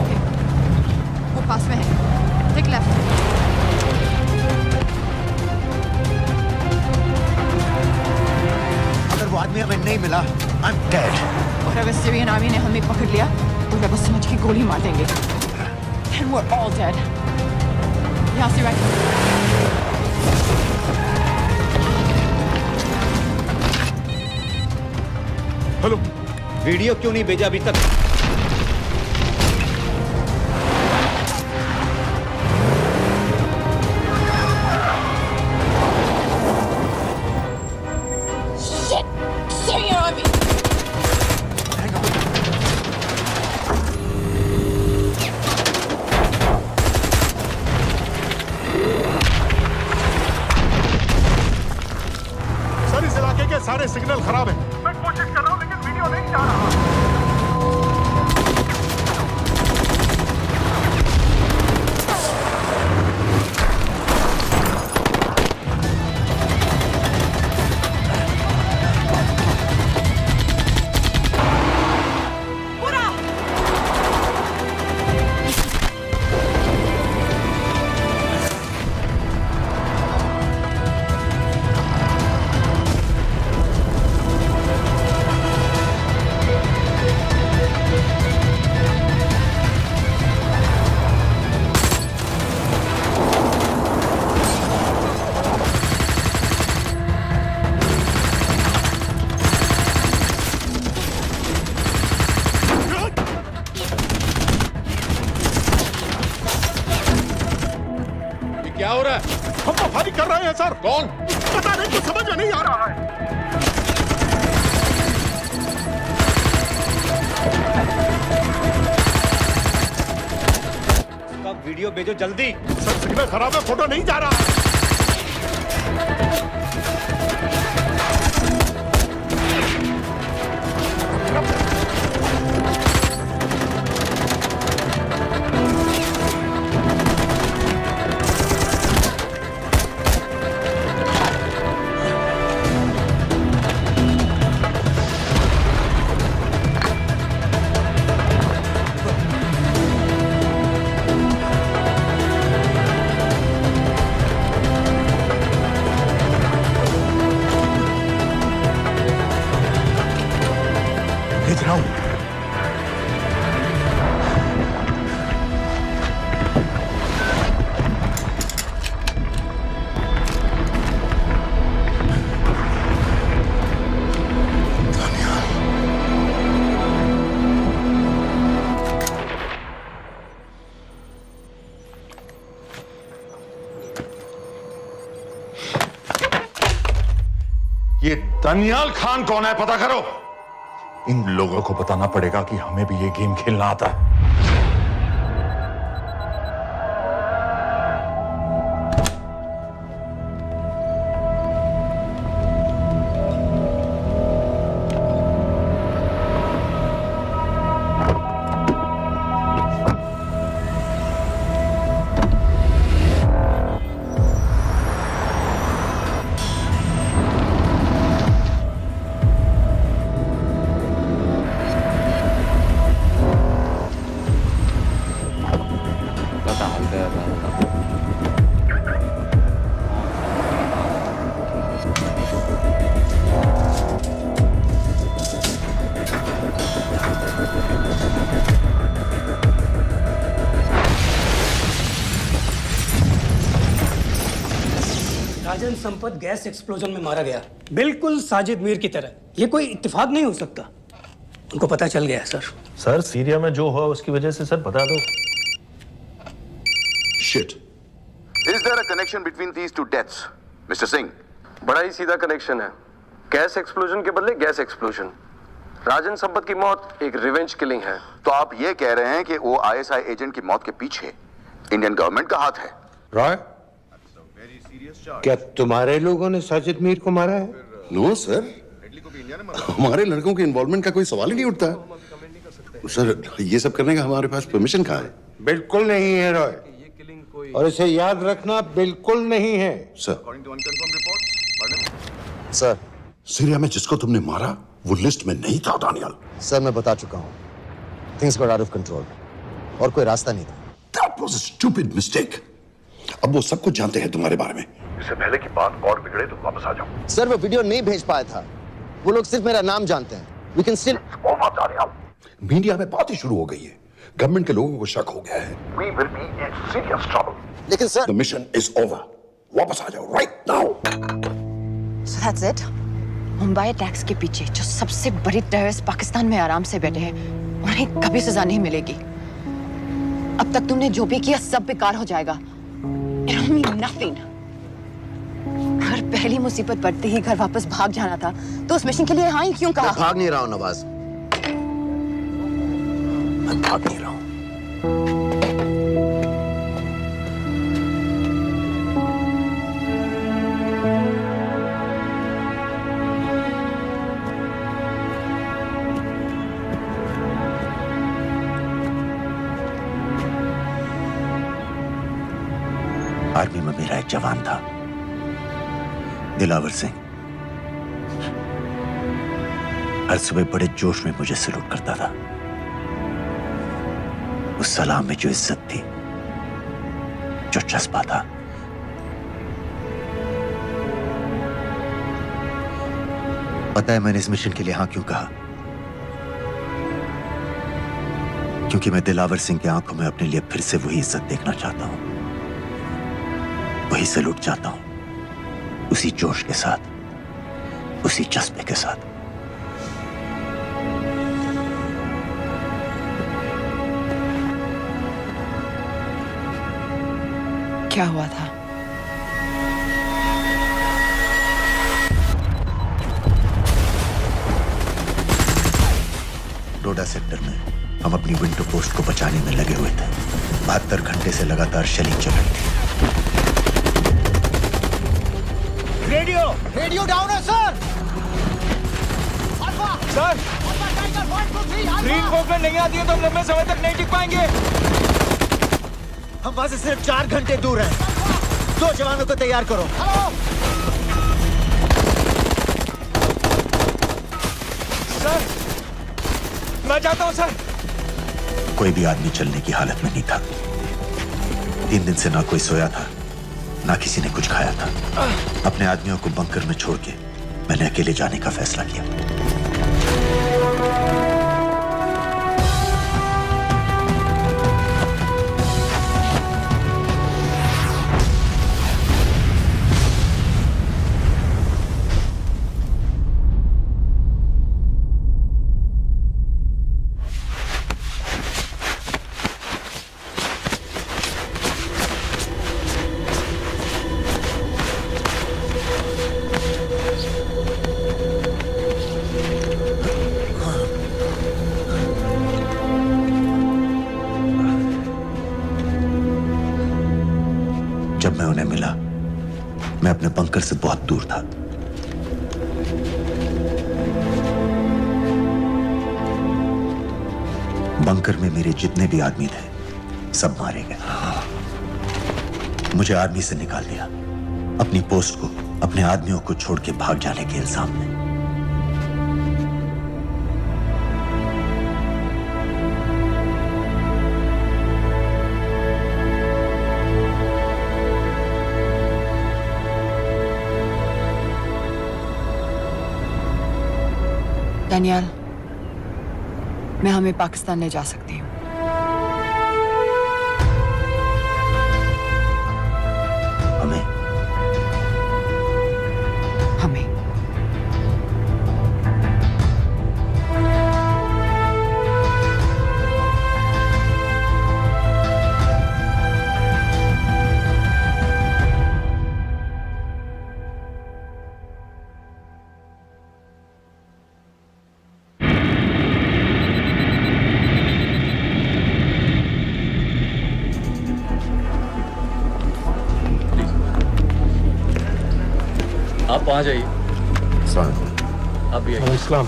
ओके, वो पास में है। Take left. अगर वो आदमी हमें नहीं मिला, I'm dead. और अगर सीरियन आर्मी ने हमें पकड़ लिया तो वे बस समझ के गोली मार देंगे। And we're all dead. यहाँ से right. हेलो, वीडियो क्यों नहीं भेजा अभी तक? Shit! Syrian army! सर इस इलाके के सारे सिग्नल खराब हैं। मैं कोशिश कर रहा हूँ लेकिन वीडियो नहीं जा रहा। क्या हो रहा है? हम तो फायरिंग कर रहे हैं सर। कौन? पता नहीं, कुछ समझ में नहीं आ रहा है। कब वीडियो भेजो जल्दी। सर सिग्नल खराब है, फोटो नहीं जा रहा। भेज रहा हूं। ये दानियाल खान कौन है, पता करो। इन लोगों को बताना पड़ेगा कि हमें भी ये गेम खेलना आता है। राजन संपत गैस एक्सप्लोजन में मारा गया, बिल्कुल साजिद मीर की तरह। ये कोई इत्तेफाक नहीं हो सकता। उनको पता चल गया है सर। सर सीरिया में जो हुआ उसकी वजह से सर बता दो। Shit, Is there a connection between these two deaths, Mr. Singh? बड़ा ही सीधा कनेक्शन है। गैस एक्सप्लोजन के बदले गैस एक्सप्लोजन। राजन संपत की मौत एक रिवेंज किलिंग है। तो आप ये कह रहे हैं कि वो ISI एजेंट की मौत के पीछे इंडियन गवर्नमेंट का हाथ है? रॉय, क्या तुम्हारे लोगों ने साजिद मीर को मारा है? नो सर, हमारे लड़कों के इन्वॉल्वमेंट का कोई सवाल ही नहीं उठता। सर, ये सब करने का हमारे पास परमिशन कहाँ है? बिल्कुल नहीं है रॉय, और इसे याद रखना बिल्कुल नहीं है। सर, सीरिया में जिसको तुमने मारा वो लिस्ट में नहीं था दानियाल। सर, मैं बता चुका हूँ, things got out of control और कोई रास्ता नहीं था। That was a stupid mistake. अब वो सब कुछ जानते हैं तुम्हारे बारे में। इससे पहले की बात और बिगड़े तो वापस आ जाओ। सर, वो वीडियो नहीं भेज पाया था, वो लोग सिर्फ मेरा नाम जानते हैं। We can still... मीडिया में बात ही शुरू हो गई है, गवर्नमेंट के लोगों को शक हो गया है। We will be in serious trouble. लेकिन sir, The mission is over. वापस आ जाओ right now. So that's it? Mumbai attacks के पीछे जो सबसे बड़ी टेररिस्ट पाकिस्तान में आराम से बैठे हैं, उन्हें कभी सजा नहीं मिलेगी। अब तक तुमने जो भी किया सब बेकार हो जाएगा। It'll mean nothing. अगर पहली मुसीबत पड़ते ही घर वापस भाग जाना था, तो उस मिशन के लिए हाँ ही क्यों कहा? मैं भाग नहीं रहा हूँ नवाज, मैं भाग नहीं रहा हूँ। आर्मी में मेरा एक जवान था, दिलावर सिंह। हर सुबह बड़े जोश में मुझे सलूट करता था। उस सलाम में जो इज्जत थी, जो जज्बा था, पता है मैंने इस मिशन के लिए हाँ क्यों कहा? क्योंकि मैं दिलावर सिंह की आंखों में अपने लिए फिर से वही इज्जत देखना चाहता हूं, वही सलूट चाहता हूं, उसी जोश के साथ, उसी जज्बे के साथ। क्या हुआ था? डोडा सेक्टर में हम अपनी विंडो पोस्ट को बचाने में लगे हुए थे। 72 घंटे से लगातार शेलिंग चल रही थी। रेडियो डाउन है सर। सर, ग्रीन वॉकमेंट नहीं आती है तो हम लंबे समय तक नहीं टिक पाएंगे। हम वहां से सिर्फ 4 घंटे दूर हैं। 2 जवानों को तैयार करो। सर, मैं जाता हूं सर। कोई भी आदमी चलने की हालत में नहीं था। 3 दिन से ना कोई सोया था, ना किसी ने कुछ खाया था। अपने आदमियों को बंकर में छोड़ के मैंने अकेले जाने का फैसला किया। जब मैं उन्हें मिला, मैं अपने बंकर से बहुत दूर था। बंकर में मेरे जितने भी आदमी थे, सब मारे गए। मुझे आर्मी से निकाल दिया, अपनी पोस्ट को, अपने आदमियों को छोड़ के भाग जाने के इल्जाम में। दानियाल, मैं हमें पाकिस्तान ले जा सकती हूँ। हमें? हमें। आप वहाँ जाइए। आप भी आइए। Islam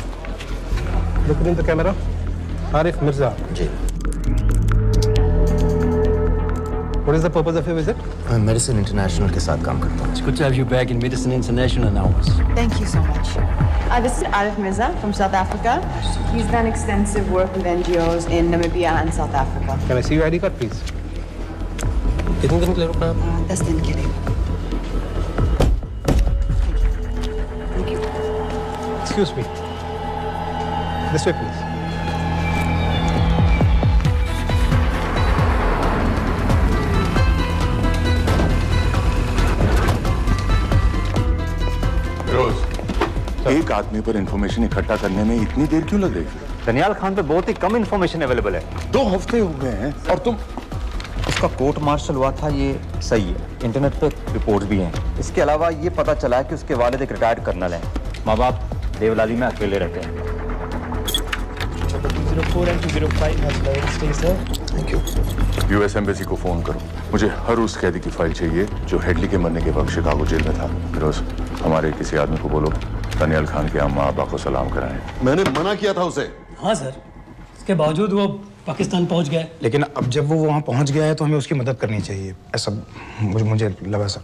look in the camera. Arif Mirza ji. What is the purpose of your visit? मैं मेडिसिन इंटरनेशनल के साथ काम करता हूँ। It's good to have you back in Medicine International now. Thank you so much. This is Arif Mirza from South Africa. He's done extensive work with NGOs in Namibia and South Africa. Can I see your ID card, please? कितने दिन के लिए रुकना है? 10 दिन के लिए। Thank you. Excuse me. This way, please. एक आदमी पर इंफॉर्मेशन इकट्ठा करने में इतनी देर क्यों लग रही है? दनियाल खान पे बहुत ही कम इंफॉर्मेशन अवेलेबल है। 2 हफ्ते हो गए हैं और तुम। उसका कोर्ट मार्शल हुआ था, ये सही है। इंटरनेट पे रिपोर्ट भी हैं। इसके अलावा ये पता चला है कि उसके वालिद एक रिटायर्ड कर्नल हैं। माँ बाप देवलाली में अकेले रहते हैं। 204 and 205 has loaded. Stay, sir. Thank you. US embassy को फोन करो। मुझे हर उस कैदी की फाइल चाहिए जो हेडली के मरने के वक्त शिकागो जेल में था। फिरोज, हमारे किसी आदमी को बोलो दानियाल खान के अम्मा अब्बा को सलाम कराएं। मैंने मना किया था उसे। हाँ सर, इसके बावजूद वो पाकिस्तान पहुंच गया। लेकिन अब जब वो वहाँ पहुँच गया है तो हमें उसकी मदद करनी चाहिए, ऐसा मुझे लगा सर।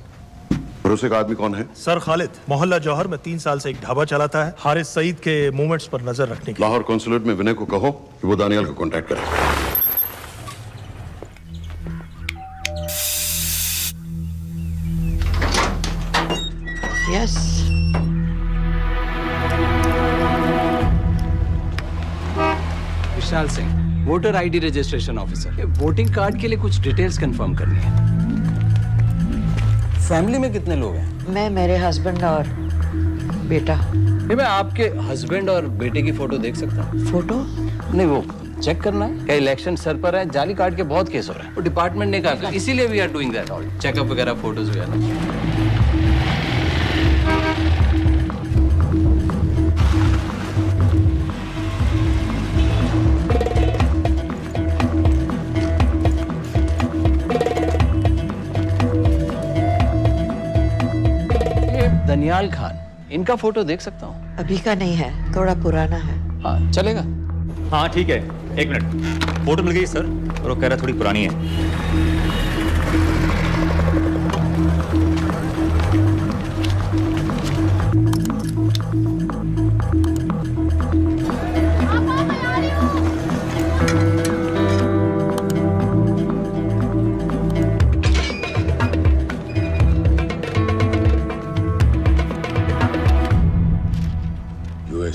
भरोसे का आदमी कौन है? सर खालिद, मोहल्ला जौहर में 3 साल से एक ढाबा चलाता है। हारिस सईद के मूवमेंट्स पर नजर रखने के लिए। लाहौर कॉन्सुलेट में विनय को कहो कि वो दानियाल को कांटेक्ट करे। Yes. Vishal Singh, voter ID registration officer. Voting card के लिए कुछ डिटेल्स कंफर्म करनी है। फैमिली में कितने लोग हैं? मैं, मेरे हस्बैंड और बेटा। ये मैं आपके हस्बैंड और बेटे की फोटो देख सकता हूँ? फोटो? नहीं, वो चेक करना है। क्या इलेक्शन सर पर है? जाली कार्ड के बहुत केस हो रहे हैं। वो डिपार्टमेंट ने कहा, इसीलिए we are doing that all checkup वगैरह, फोटोज वगैरह। दनियाल खान, इनका फोटो देख सकता हूँ? अभी का नहीं है, थोड़ा पुराना है। हाँ, चलेगा? हाँ ठीक है, 1 मिनट। फोटो मिल गई सर, और वो कह रहा थोड़ी पुरानी है।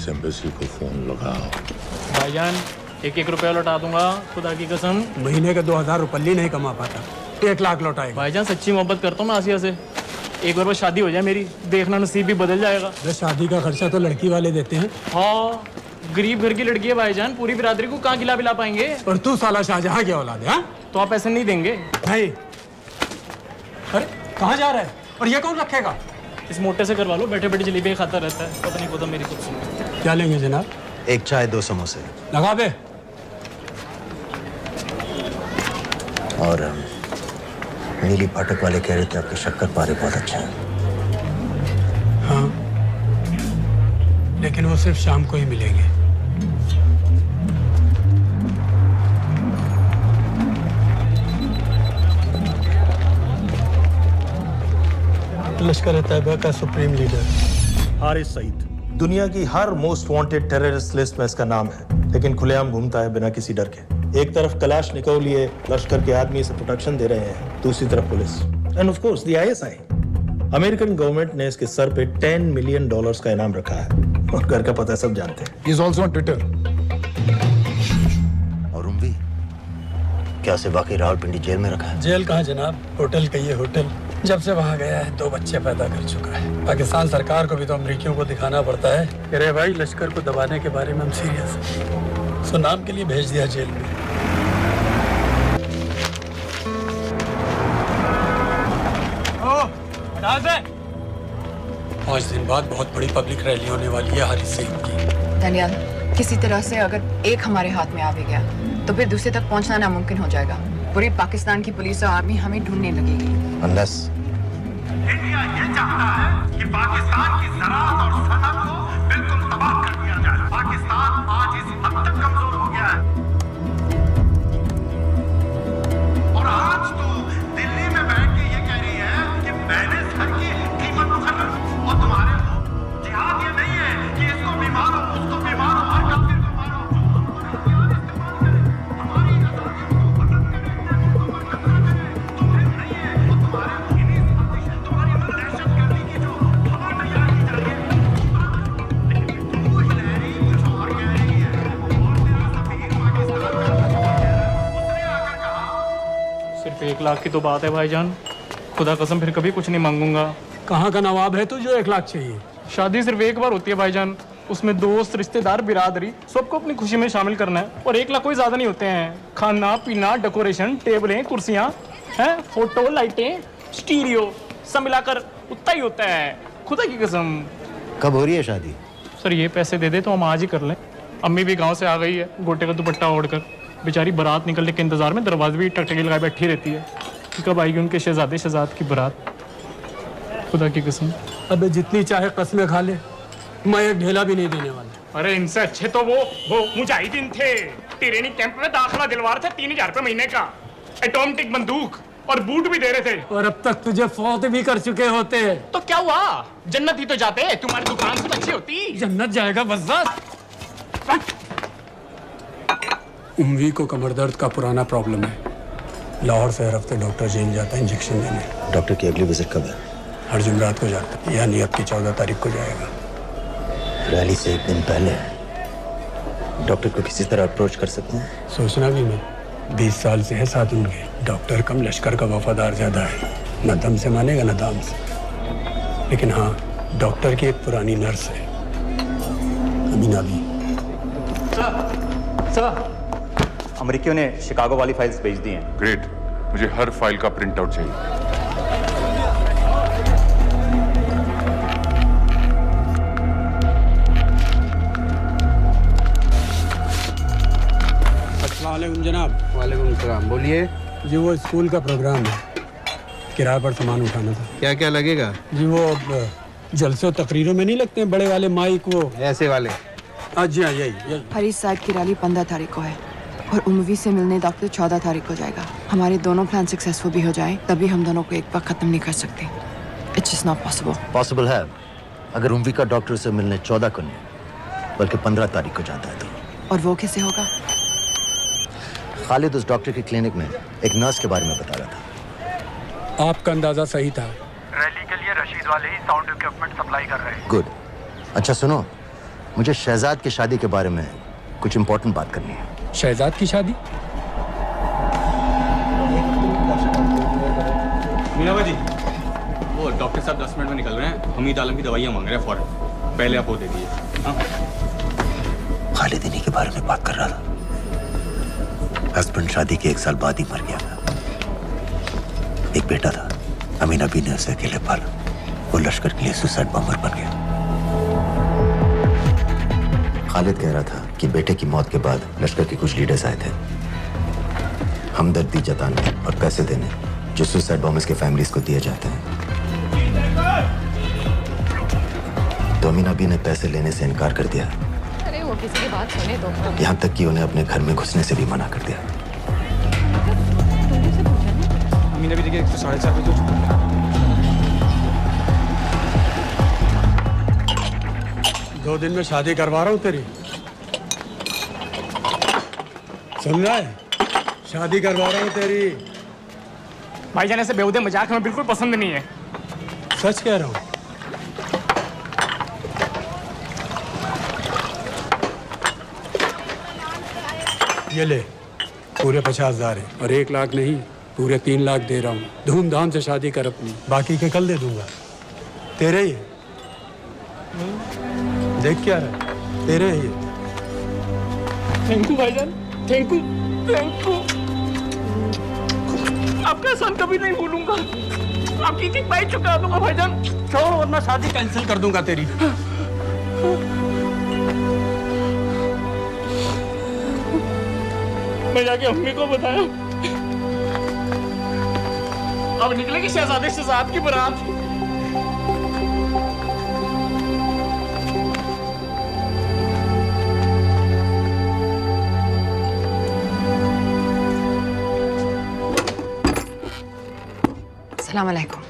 एम्बेसी को फोन लगाओ। भाईजान, 1-1 रुपया लौटा दूंगा, खुदा की कसम। महीने के 2000 रुपये नहीं कमा पाता, 1 लाख लौटाएगा। भाईजान सच्ची मोहब्बत करता हूँ मैं आसिया से। एक बार बस शादी हो जाए मेरी, देखना नसीब भी बदल जाएगा। शादी का खर्चा तो लड़की वाले देते हैं। हाँ, गरीब घर की लड़की है भाईजान, पूरी बिरादरी को कहाँ खिला पाएंगे। और तू साला शाहजहां की औलाद है। तो आप ऐसे नहीं देंगे भाई? अरे कहाँ जा रहा है? और ये कौन रखेगा? इस मोटे से करवा लो, बैठे बैठे जलेबी खाता रहता है, पता नहीं पता मेरी कुछ सुनो। क्या लेंगे जनाब? 1 चाय 2 समोसे लगा बे। और नीली फाटक वाले कह रहे थे आपके शक्कर पारे बहुत अच्छा है। हाँ, लेकिन वो सिर्फ शाम को ही मिलेंगे। लश्कर तैयबा का सुप्रीम लीडर हारिस सईद, दुनिया की हर मोस्ट वांटेड टेररिस्ट लिस्ट में इसका नाम है, लेकिन खुलेआम घूमता है बिना किसी डर के। एक तरफ कलाशनिकोव लिए लश्कर के आदमी इसे प्रोटेक्शन दे रहे हैं, दूसरी तरफ police end of course the ISI। American government ने इसके सर पे $10 मिलियन का इनाम रखा है, और घर का पता सब जानते हैं। He is also on Twitter. और उम्वी क्या से वाकई रावलपिंडी जेल में रखा है? जेल कहाँ जनाब, होटल कहिए होटल। जब से वहाँ गया है 2 बच्चे पैदा कर चुका है। पाकिस्तान सरकार को भी तो अमरीकियों को दिखाना पड़ता है। अरे भाई, लश्कर को दबाने के बारे में हम सीरियस हैं। सो नाम के लिए भेज दिया जेल में। पाँच दिन बाद बहुत बड़ी पब्लिक रैली होने वाली है हारिस सईद की। दानियाल, किसी तरह से अगर एक हमारे हाथ में आ भी गया तो फिर दूसरे तक पहुंचना नामुमकिन हो जाएगा। पूरी पाकिस्तान की पुलिस और आर्मी हमें ढूंढने लगेगी। Unless इंडिया ये चाहता है कि पाकिस्तान 1 लाख की तो बात है भाईजान। खुदा कसम फिर कभी कुछ नहीं मांगूंगा। कहाँ का नवाब है तू जो 1 लाख चाहिए? शादी सिर्फ एक बार होती है भाईजान, उसमें दोस्त रिश्तेदार बिरादरी सबको अपनी खुशी में शामिल करना है। और 1 लाख कोई ज्यादा नहीं होते हैं। खाना पीना, डेकोरेशन, टेबलें, कुर्सियां हैं, फोटो, लाइटें, स्टीरियो सब मिलाकर उतना ही होता है। खुदा की कसम। कब हो रही है शादी? सर ये पैसे दे दे तो हम आज ही कर लें। अम्मी भी गांव से आ गई है गोटे का दुपट्टा ओढ़कर। बेचारी बारात निकलने के इंतजार में दरवाजे भी टकटकी लगाए बैठी रहती है कि कब आएगी उनके शहजाद की बारात। खुदा की कसम। अबे जितनी चाहे कस्में खा ले, मैं एक ढेला भी नहीं देने वाला। अरे इनसे अच्छे तो वो मुजाहिदीन थे, ट्रेनिंग कैंप में दाखिला दिलवा रहे थे 3000 रुपए महीने का, एटॉमिक बंदूक और बूट भी दे रहे थे। और अब तक तुझे फौत भी कर चुके होते। तो क्या हुआ, जन्नत ही तो जाते, तुम्हारी दुकान से अच्छी होती। जन्नत जाएगा बज़्ज़ात। उम्वी को कमर दर्द का पुराना प्रॉब्लम है। लाहौर से हर हफ्ते डॉक्टर जेल जाता है इंजेक्शन देने। डॉक्टर की अगली विजिट कब है? हर जुमरात को जाता है, यानी अब की 14 तारीख को जाएगा। रैली से 1 दिन पहले डॉक्टर को किसी तरह अप्रोच कर सकते हैं? सोचना भी मैं 20 साल से है साथ उनके। डॉक्टर कम लश्कर का वफादार ज्यादा है। न दम से मानेगा न दाम से। लेकिन हाँ, डॉक्टर की एक पुरानी नर्स है, अमीना भी। सर, अमेरिकियों ने शिकागो वाली फाइल्स भेज दी हैं। ग्रेट, मुझे हर फाइल का प्रिंट आउट चाहिए। अस्सलामुअलैकुम जनाब। वालेकुम सलाम। बोलिए जी, वो स्कूल का प्रोग्राम है, किराए पर सामान उठाना था। क्या क्या लगेगा? जी वो जलसे और तकरीरों में नहीं लगते हैं बड़े वाले माइक, वो ऐसे वाले? जी हाँ, यही। हरीश साहब की रैली 15 तारीख को है और उम्वी से मिलने डॉक्टर 14 तारीख को जाएगा। हमारे दोनों प्लान सक्सेसफुल भी हो जाए तभी हम दोनों को एक बार खत्म नहीं कर सकते। It's just not possible. Possible है अगर उम्वी का डॉक्टर से मिलने 14 को नहीं बल्कि 15 तारीख को जाता है तो। और वो कैसे होगा? खालिद उस डॉक्टर की क्लिनिक में एक नर्स के बारे में बता रहा था। आपका अंदाजा सही था। रैली के लिए रशीद वाले ही साउंड इक्विपमेंट सप्लाई कर रहे हैं। गुड। अच्छा सुनो, मुझे शहजाद की शादी के बारे में कुछ इंपॉर्टेंट बात करनी है। शहजाद की शादी? मीनाबा जी, वो डॉक्टर साहब 10 मिनट में निकल रहे हैं। हमीद आलम की दवाइयाँ मांग रहे हैं फौरन। पहले आप वो दे दीजिए। खालिद इन्हीं के बारे में बात कर रहा था। हस्बैंड शादी के 1 साल बाद ही मर गया। एक बेटा था, अमीना भी ने उसे अकेले पाला। वो लश्कर के लिए सुसाइड बॉम्बर बन गया। खालिद कह रहा था कि बेटे की मौत के बाद लश्कर के कुछ लीडर्स आए थे हमदर्दी जताने और पैसे देने जो सुसाइड बॉम्बर्स के फैमिलीज को दिए जाते हैं। तो अमीना भी ने पैसे लेने से इनकार कर दिया। अरे वो किसी की बात सुने तो। यहाँ तक कि उन्हें अपने घर में घुसने से भी मना कर दिया। अमीना भी देखिए 4:30 बजे तो 2 दिन में शादी करवा रहा हूँ तेरी। सुन रहा है? शादी करवा रहा हूँ तेरी। भाईजान ऐसे बेहुदे मजाक हमें बिल्कुल पसंद नहीं है। सच कह रहा हूँ। ये ले, पूरे 50,000 है और 1 लाख नहीं, पूरे 3 लाख दे रहा हूँ। धूमधाम से शादी कर अपनी, बाकी के कल दे दूंगा। तेरे ही देख क्या है, तेरे ही। थैंक यू भाईजान, थैंक यू, थैंक यू। आपका एहसान कभी नहीं भूलूंगा। आपकी एक बाई चुका दूंगा भाईजान। छोड़ वरना शादी कैंसिल कर दूंगा तेरी। मैं जाके अम्मी को बताया। अब निकलेगी शहजादे शहजाद की बारात। अस्सलाम वालेकुम।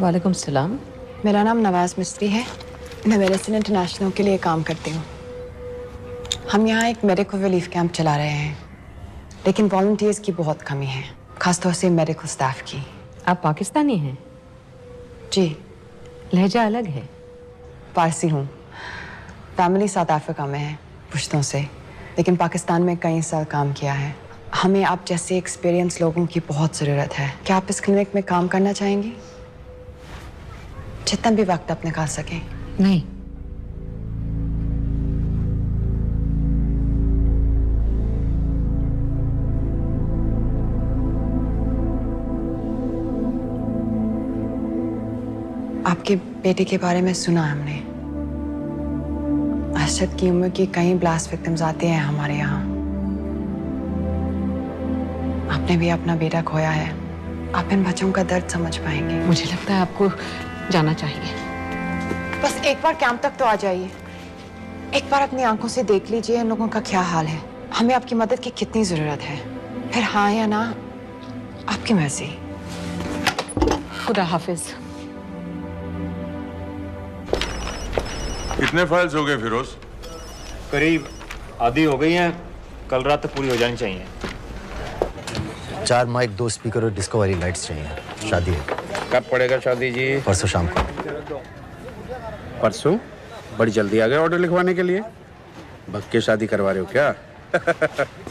वालेकुम सलाम। मेरा नाम नवाज मिस्त्री है। मैं मेडिसिन इंटरनेशनल के लिए काम करती हूँ। हम यहाँ एक मेडिकल रिलीफ कैंप चला रहे हैं, लेकिन वॉलंटियर्स की बहुत कमी है, खासतौर से मेडिकल स्टाफ की। आप पाकिस्तानी हैं? जी। लहजा अलग है। पारसी हूँ। फैमिली साउथ अफ्रीका में है पुश्तों से, लेकिन पाकिस्तान में कई साल काम किया है। हमें आप जैसे एक्सपीरियंस लोगों की बहुत ज़रूरत है। क्या आप इस क्लिनिक में काम करना चाहेंगी? जितना भी वक्त आप निकाल सकें। नहीं, आपके बेटे के बारे में सुना हमने। अरशद की उम्र के कई ब्लास्ट विक्टिम्स आते हैं हमारे यहाँ। आपने भी अपना बेटा खोया है। आप इन बच्चों का दर्द समझ पाएंगे। मुझे लगता है आपको जाना चाहिए। बस एक बार कैंप तक तो आ जाइए। एक बार अपनी आंखों से देख लीजिए इन लोगों का क्या हाल है। हमें आपकी मदद की कितनी जरूरत है। फिर हाँ या ना आपकी मर्जी। खुदा हाफिज। कितने फाइल्स हो गए फिरोज? करीब आधी हो गई हैं, कल रात तक पूरी हो जानी चाहिए। 4 माइक, 2 स्पीकर और डिस्को वाली लाइट्स चाहिए। शादी है। कब पड़ेगा शादी जी? परसों शाम को। परसों? बड़ी जल्दी आ गए ऑर्डर लिखवाने के लिए। भग के शादी करवा रहे हो क्या?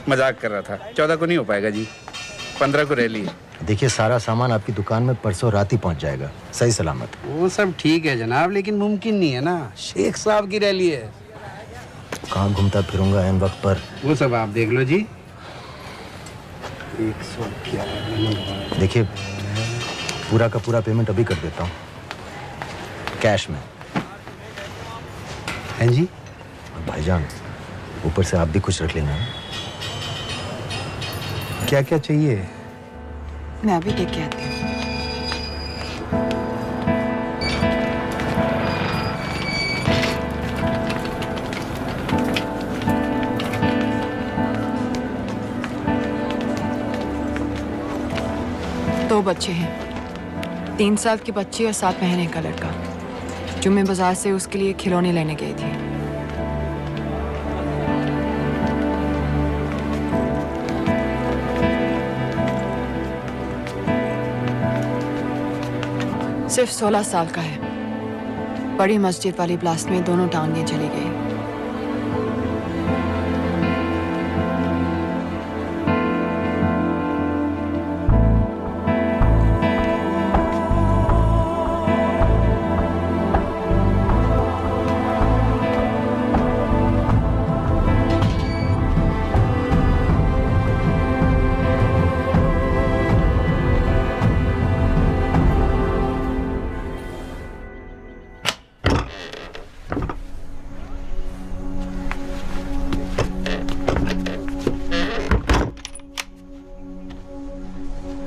मजाक कर रहा था। 14 को नहीं हो पाएगा जी, 15 को रैली है। देखिए, सारा सामान आपकी दुकान में परसों रात ही पहुंच जाएगा, सही सलामत। वो सब ठीक है जनाब, लेकिन मुमकिन नहीं है ना। शेख साहब की रैली है। कहाँ घूमता फिरूंगा इन वक्त पर? वो सब आप देख लो जी। 111। देखिए, पूरा का पूरा पेमेंट अभी कर देता हूँ, कैश में। हैं जी? और भाईजान, ऊपर से आप भी कुछ रख लेना। क्या क्या चाहिए? मैं अभी देख के आती हूँ। दो बच्चे हैं, 3 साल की बच्ची और 7 महीने का लड़का, जो मैं बाजार से उसके लिए खिलौने लेने गई थी। सिर्फ 16 साल का है। बड़ी मस्जिद वाली ब्लास्ट में दोनों टांगें चली गई।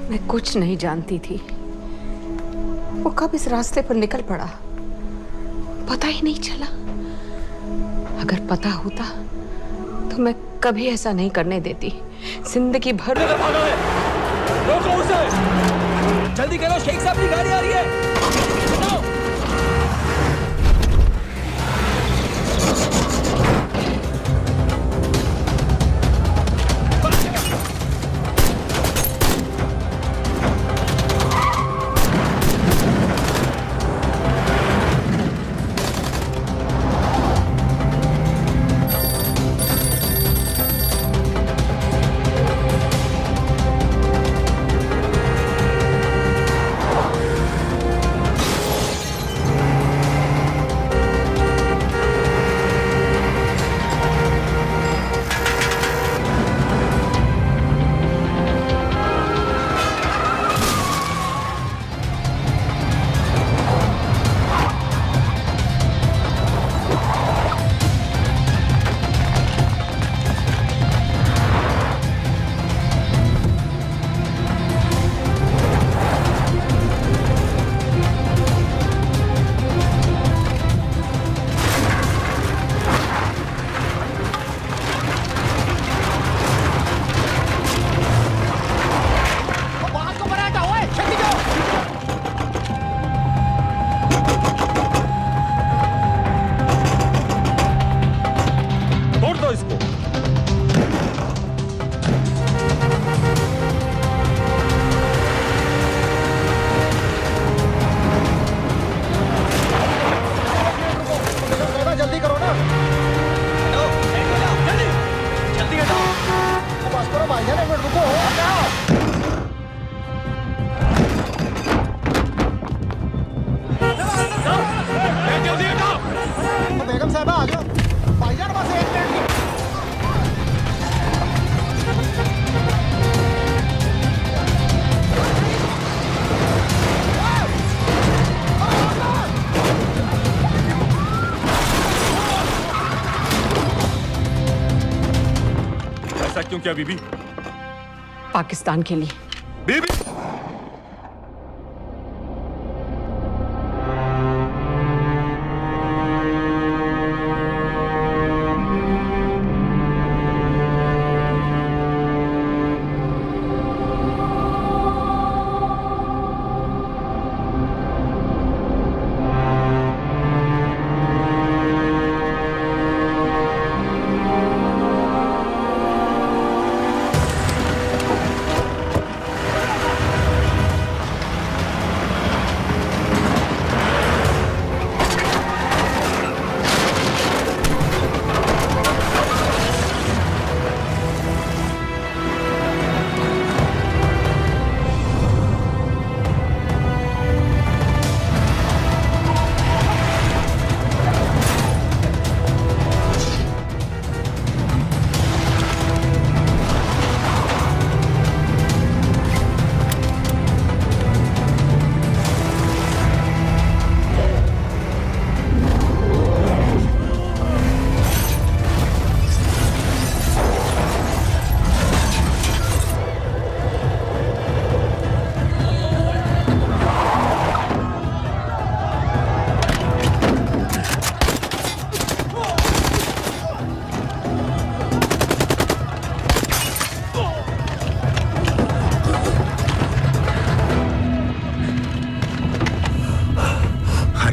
मैं कुछ नहीं जानती थी वो कब इस रास्ते पर निकल पड़ा, पता ही नहीं चला। अगर पता होता तो मैं कभी ऐसा नहीं करने देती। जिंदगी भर। रोको उसे! जल्दी करो, शेख साहब की गाड़ी आ रही है। क्यों किया बीबी? पाकिस्तान के लिए। बीबी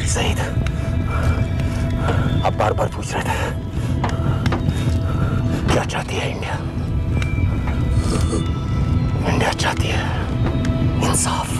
सईद, आप बार बार पूछ रहे थे क्या चाहती है इंडिया? इंडिया चाहती है इंसाफ।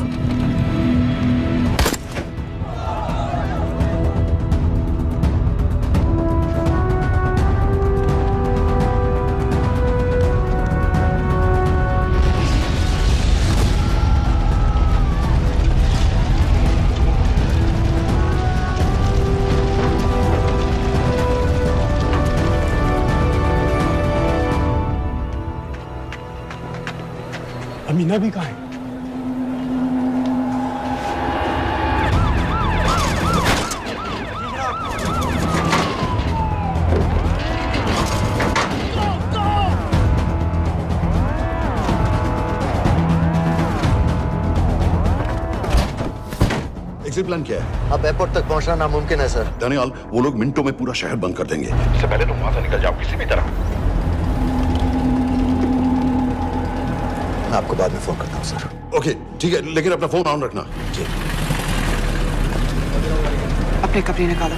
अमीना भी कहाँ है? एग्जिट प्लान क्या है? अब एयरपोर्ट तक पहुंचना नामुमकिन है सर। दानियाल, वो लोग मिनटों में पूरा शहर बंद कर देंगे। इससे पहले तुम वहां से निकल जाओ किसी भी तरह। मैं आपको बाद में फोन करता हूँ सर। ओके ठीक है, लेकिन अपना फोन ऑन रखना। जी। अपने कपड़े निकालो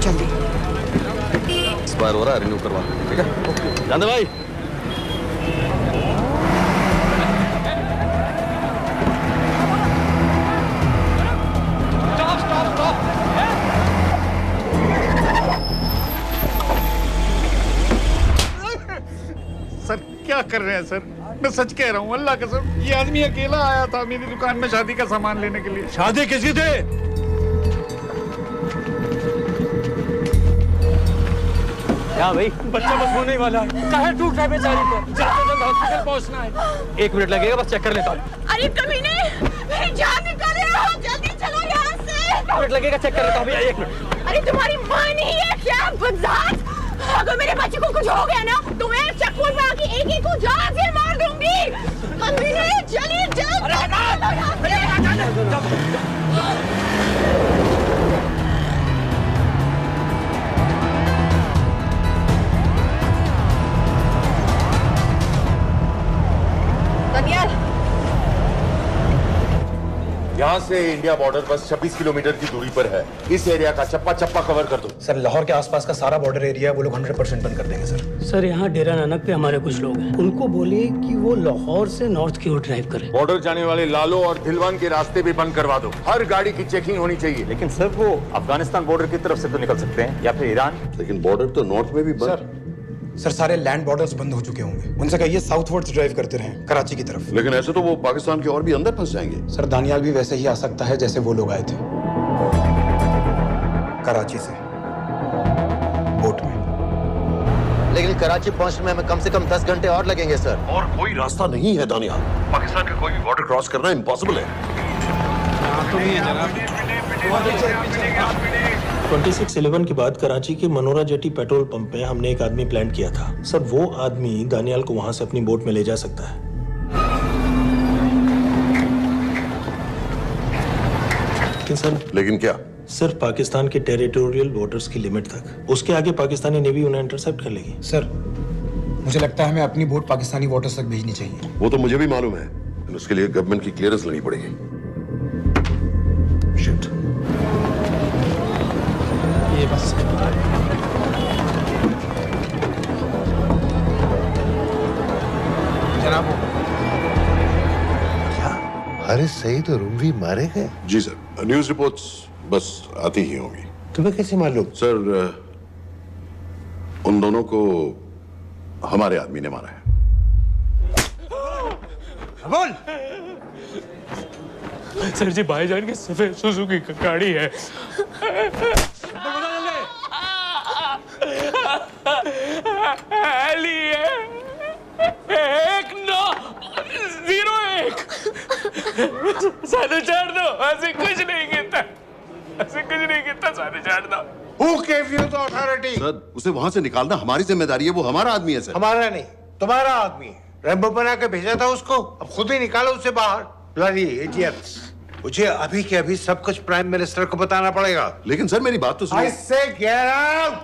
जल्दी। एक्सपायर हो रहा है, रिन्यू करवा। ठीक है जानते भाई। सर क्या कर रहे हैं सर? मैं सच कह रहा हूँ, अल्लाह कसम, ये आदमी अकेला आया था मेरी दुकान में शादी का सामान लेने के लिए। शादी किसकी थी? क्या भाई, बच्चा बस होने वाला है। कहाँ टूट रहा है बेचारी को? जल्द से जल्द हॉस्पिटल पहुंचना है। 1 मिनट लगेगा, बस चेक कर लेता हूँ। अरे कमीने, मेरी जान निकाल रहे हो, जल्दी चलो यहाँ से। 1 मिनट लगेगा, चेक कर लेता हूँ भैया, 1 मिनट। अरे तुम्हारी माँ नहीं है क्या बदजात? अगर मेरे बच्चे को कुछ हो गया ना तो मैं चक्कू में आके एक को जान से मार दूंगी। कमीने चलिए जल्द। दनियाल, यहाँ से इंडिया बॉर्डर बस 26 किलोमीटर की दूरी पर है। इस एरिया का चप्पा चप्पा कवर कर दो। सर लाहौर के आसपास का सारा बॉर्डर एरिया वो लोग 100% बंद कर देंगे सर। सर यहाँ डेरा नानक पे हमारे कुछ लोग हैं, उनको बोलिए कि वो लाहौर से नॉर्थ की ओर ड्राइव करें। बॉर्डर जाने वाले लालो और दिलवान के रास्ते भी बंद करवा दो। हर गाड़ी की चेकिंग होनी चाहिए। लेकिन सर वो अफगानिस्तान बॉर्डर की तरफ से तो निकल सकते हैं, या फिर ईरान। लेकिन बॉर्डर तो नॉर्थ में भी बंद। सर सारे लैंड बॉर्डर्स बंद हो चुके होंगे, उनसे कहिए साउथवर्ड्स ड्राइव करते रहें कराची की तरफ। लेकिन ऐसे तो वो पाकिस्तान के और भी अंदर फंस जाएंगे। सर दानियाल भी वैसे ही आ सकता है जैसे वो लोग आए थे, कराची से बोट में। लेकिन कराची पहुंचने में हमें कम से कम 10 घंटे और लगेंगे सर। और कोई रास्ता नहीं है दानियाल, पाकिस्तान का कोई भी बॉर्डर क्रॉस करना इम्पॉसिबल है। 2611 के बाद कराची के मनोरा जेटी पेट्रोल पंप में हमने एक आदमी प्लान किया था। सर वो आदमी दानियाल को वहां से अपनी बोट में ले जा सकता है। लेकिन क्या? सिर्फ पाकिस्तान के टेरिटोरियल वाटर्स की लिमिट तक। उसके आगे पाकिस्तानी नेवी उन्हें इंटरसेप्ट कर लेगी। सर मुझे लगता है हमें अपनी बोट पाकिस्तानी वाटर्स तक भेजनी चाहिए। वो तो मुझे भी मालूम है, उसके लिए गवर्नमेंट की क्लियरेंस लेनी पड़ेगी। शिट। ये बस जनाब, क्या हारिस सईद और उमवी मारे गए? जी सर, न्यूज़ रिपोर्ट्स बस आती ही होंगी। तुम्हें कैसे मालूम? सर उन दोनों को हमारे आदमी ने मारा है। बोल। सर जी, भाईजान की सफेद सुजुकी की गाड़ी है। साढ़े चार दो, ऐसे कुछ नहीं गिरता, ऐसे कुछ नहीं गिरता, साढ़े चार दो। Who gave you the authority? Sir उसे वहां से निकालना हमारी जिम्मेदारी है, वो हमारा आदमी है सर। हमारा नहीं, तुम्हारा आदमी है। रैम्बो बना के भेजा था उसको, अब खुद ही निकालो उसे बाहर। Bloody idiots! मुझे अभी के अभी सब कुछ प्राइम मिनिस्टर को बताना पड़ेगा। लेकिन सर मेरी बात तो सुनो। I say get out!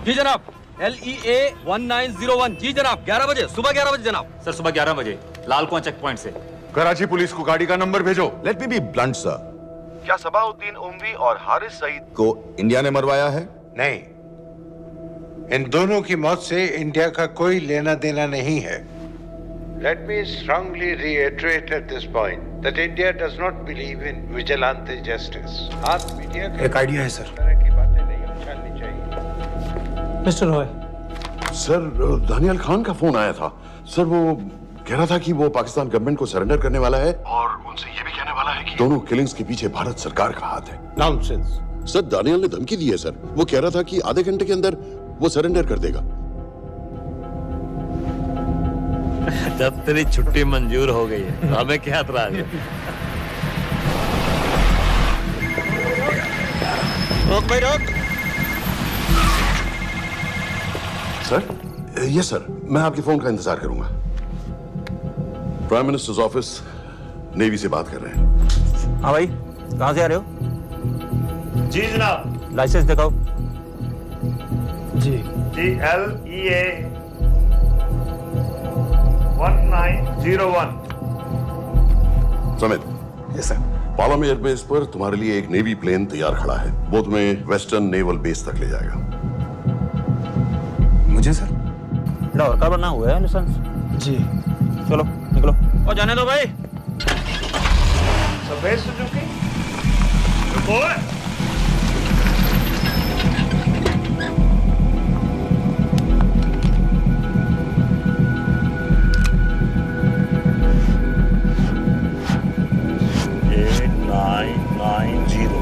जी जनाब, LEA 1901। जी जनाब, 11 बजे, सुबह 11 बजे जनाब। सर सुबह 11 बजे लाल कुआं चेक पॉइंट से। कराची पुलिस को गाड़ी का नंबर भेजो। Let me be blunt sir, क्या सबाउद्दीन उमवी और हारिस सईद को इंडिया ने मरवाया है? नहीं, इन दोनों की मौत से इंडिया का कोई लेना देना नहीं है। Let me strongly reiterate at this point that India does not believe in vigilante justice. आप मीडिया एक आइडिया है सर। की बातें नहीं उछालनी चाहिए। मिस्टर रॉय, सर दानियाल खान का फोन आया था। सर वो कह रहा था कि वो पाकिस्तान गवर्नमेंट को सरेंडर करने वाला है और उनसे ये भी कहने वाला है कि दोनों किलिंग्स के पीछे भारत सरकार का हाथ है। नॉनसेंस। सर दानियाल ने धमकी दी है सर, वो कह रहा था कि आधे घंटे के अंदर वो सरेंडर कर देगा। जब तेरी छुट्टी मंजूर हो गई है तो हमें क्या एतराज है? रोक भाई रोक। सर यस सर, मैं आपके फोन का इंतजार करूंगा। प्राइम मिनिस्टर्स ऑफिस नेवी से बात कर रहे हैं। हाँ भाई, कहाँ से आ रहे हो? जी जनाब। लाइसेंस दिखाओ। जी LEA 1901। Samit. Yes sir. Palam airbase पर तुम्हारे लिए एक नेवी प्लेन तैयार खड़ा है। वो तुम्हें वेस्टर्न नेवल बेस तक ले जाएगा। मुझे सर? लाहौर का बना हुआ है लाइसेंस। जी चलो निकलो। और जाने दो भाई। सफेद सुजुकी। रुको। 8990।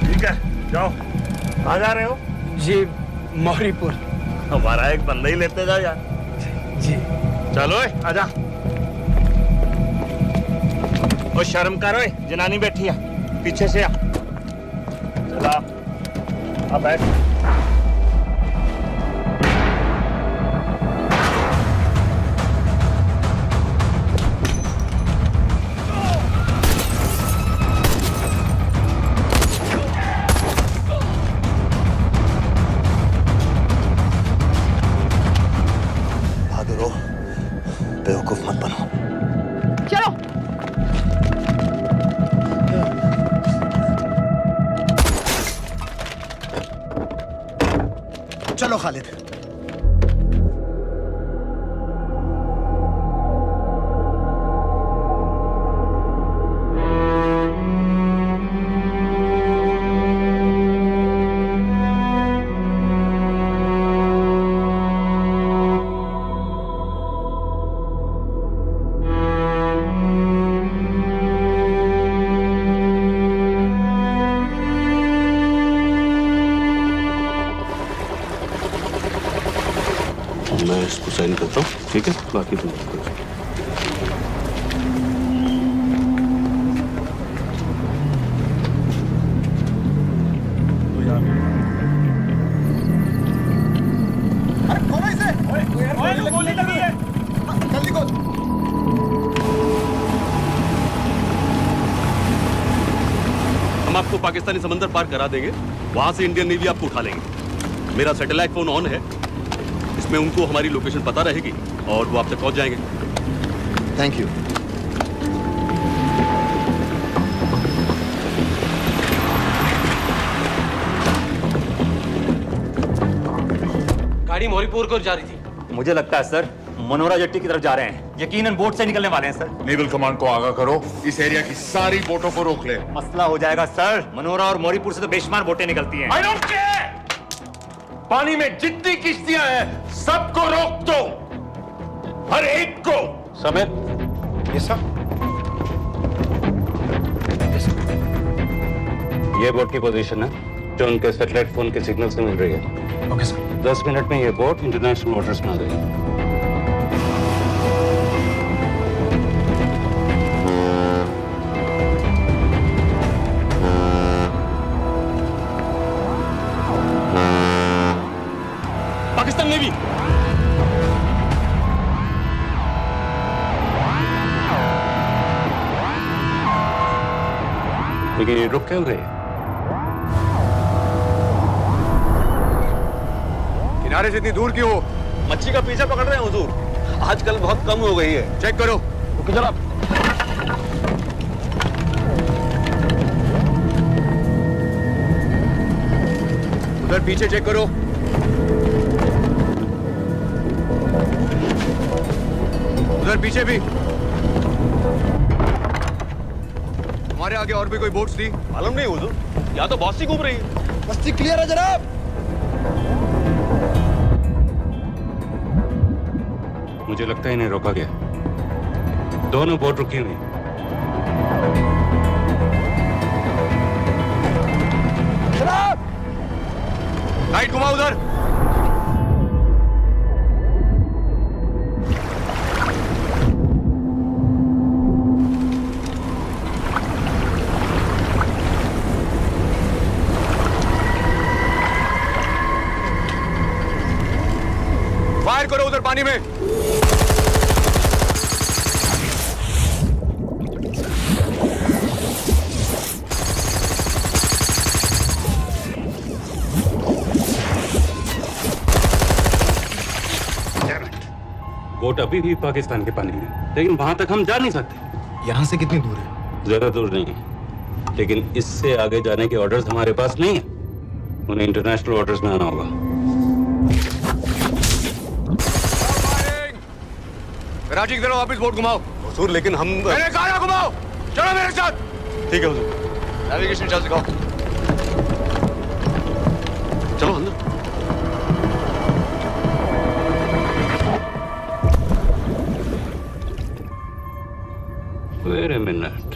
ठीक है, जाओ। कहाँ जा रहे हो? जी मौरीपुर। हमारा एक बंदा ही लेते जाओ यार। जी चलो आजा। और शर्म करो, जनानी बैठी है पीछे से। आ चला, अब बैठ। बेवकूफ मत बनो। चलो। चलो खालिद। मैं इसको साइन करता हूँ, ठीक है? बाकी तुम करो। आपको पाकिस्तानी समंदर पार करा देंगे, वहां से इंडियन नेवी आपको उठा लेंगे। मेरा सैटेलाइट फोन ऑन है, इसमें उनको हमारी लोकेशन पता रहेगी और वो आप तक पहुंच जाएंगे। Thank you. गाड़ी मोरीपुर को जा रही थी। मुझे लगता है सर मनोरा जेट्टी की तरफ जा रहे हैं, यकीनन बोट से निकलने वाले हैं सर। नेवल कमांड को आगाह करो, इस एरिया की सारी बोटों को रोक ले। मसला हो जाएगा सर, मनोरा और मोरीपुर से तो बेशुमार बोटें निकलती हैं। I don't care! पानी में जितनी किश्तियां हैं सबको रोक दो, हर एक को। समेत। Yes sir. ये बोट की पोजीशन है जो उनके सैटेलाइट फोन के सिग्नल से मिल रही है। Okay sir. 10 मिनट में ये बोट इंटरनेशनल वाटर्स में आ गई। पाकिस्तान नेवी। लेकिन ये रुक क्यों गए? किनारे से इतनी दूर क्यों हो? मच्छी का पीछा पकड़ रहे हैं हुजूर। आजकल बहुत कम हो गई है। चेक करो। ओके जनाब। उधर पीछे चेक करो। उधर पीछे भी। हमारे आगे और भी कोई बोट्स थी? मालूम नहीं हुजूर, यहाँ तो बहुत सी घूम रही है। बस्ती क्लियर है जनाब। मुझे लगता है इन्हें रोका गया। दोनों बोट रुकी हुई। जनाब! लाइट घुमाओ उधर। फायर करो उधर पानी में। बोट अभी भी पाकिस्तान के पानी में, लेकिन वहां तक हम जा नहीं सकते। यहाँ से कितनी दूर है? ज्यादा दूर नहीं है, लेकिन इससे आगे जाने के ऑर्डर्स हमारे पास नहीं है। उन्हें इंटरनेशनल वाटर्स में आना होगा। कराची की तरफ वापस बोट घुमाओ। हुजूर लेकिन हम मैंने कहा ना घुमाओ। चलो मेरे साथ। ठीक है हुजूर। नेविगेशन चार्ज दिखाओ। चलो अंदर। वेट अ मिनट,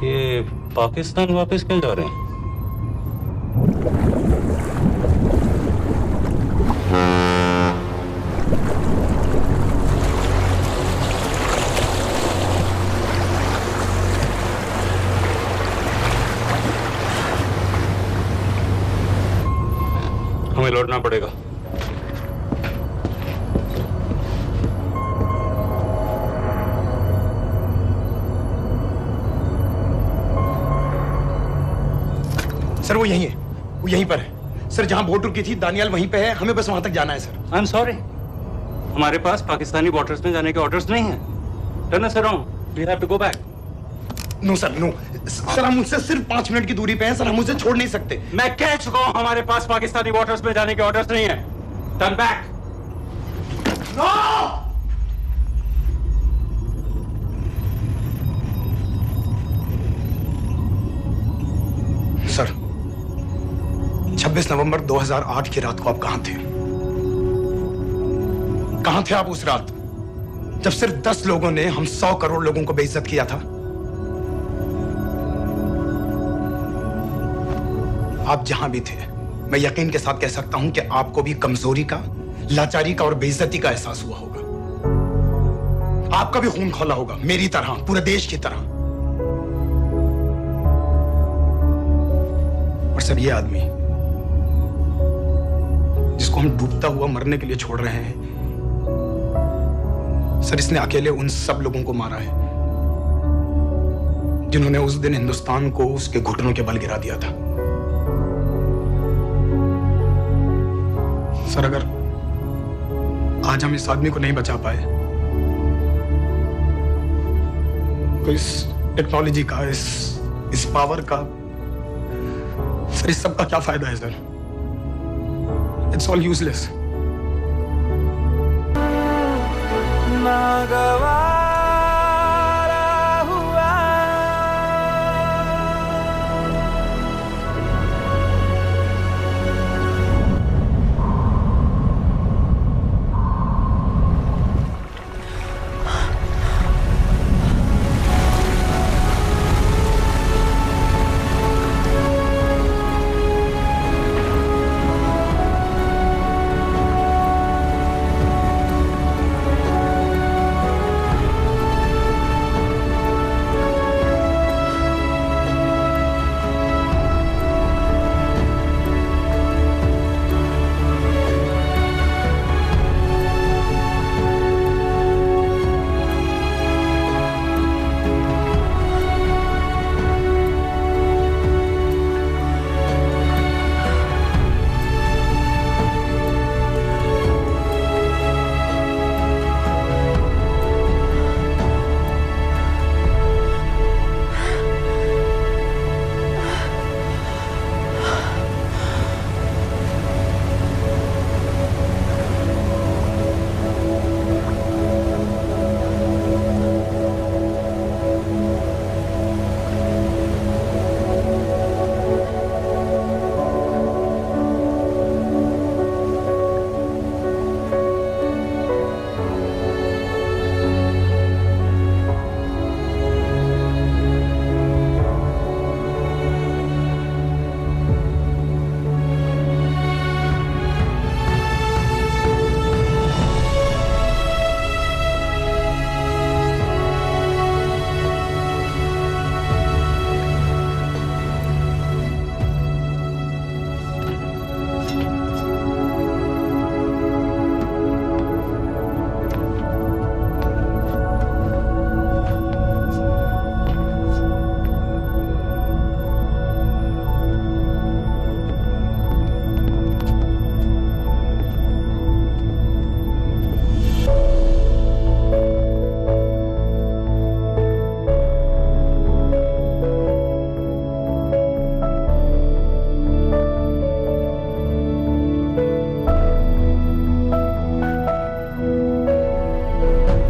ये पाकिस्तान वापस क्यों जा रहे हैं? हमें लौटना पड़ेगा। सर वो यहीं है, वो यहीं पर है। सर जहां बोट रुकी थी दानियाल वहीं पे है, हमें बस वहां तक जाना है सर। आई एम सॉरी, हमारे पास पाकिस्तानी वाटर्स में जाने के ऑर्डर्स नहीं है। Turn us around, we have to go back. No sir, no sir, हम उनसे सिर्फ 5 मिनट की दूरी पे हैं सर, हम उसे छोड़ नहीं सकते। मैं कह चुका हूं हमारे पास पाकिस्तानी वाटर्स में जाने के ऑर्डर्स नहीं है। Turn back. नो! सर 26 नवंबर 2008 की रात को आप कहां थे? कहां थे आप उस रात जब सिर्फ 10 लोगों ने हम 100 करोड़ लोगों को बेइज्जत किया था? आप जहां भी थे, मैं यकीन के साथ कह सकता हूं कि आपको भी कमजोरी का, लाचारी का और बेइज्जती का एहसास हुआ होगा। आपका भी खून खौला होगा, मेरी तरह, पूरे देश की तरह। और सर ये आदमी जिसको हम डूबता हुआ मरने के लिए छोड़ रहे हैं, सर इसने अकेले उन सब लोगों को मारा है जिन्होंने उस दिन हिंदुस्तान को उसके घुटनों के बल गिरा दिया था। सर, अगर आज हम इस आदमी को नहीं बचा पाए तो इस टेक्नोलॉजी का, इस पावर का, सर इस सब का क्या फायदा है सर? It's all useless.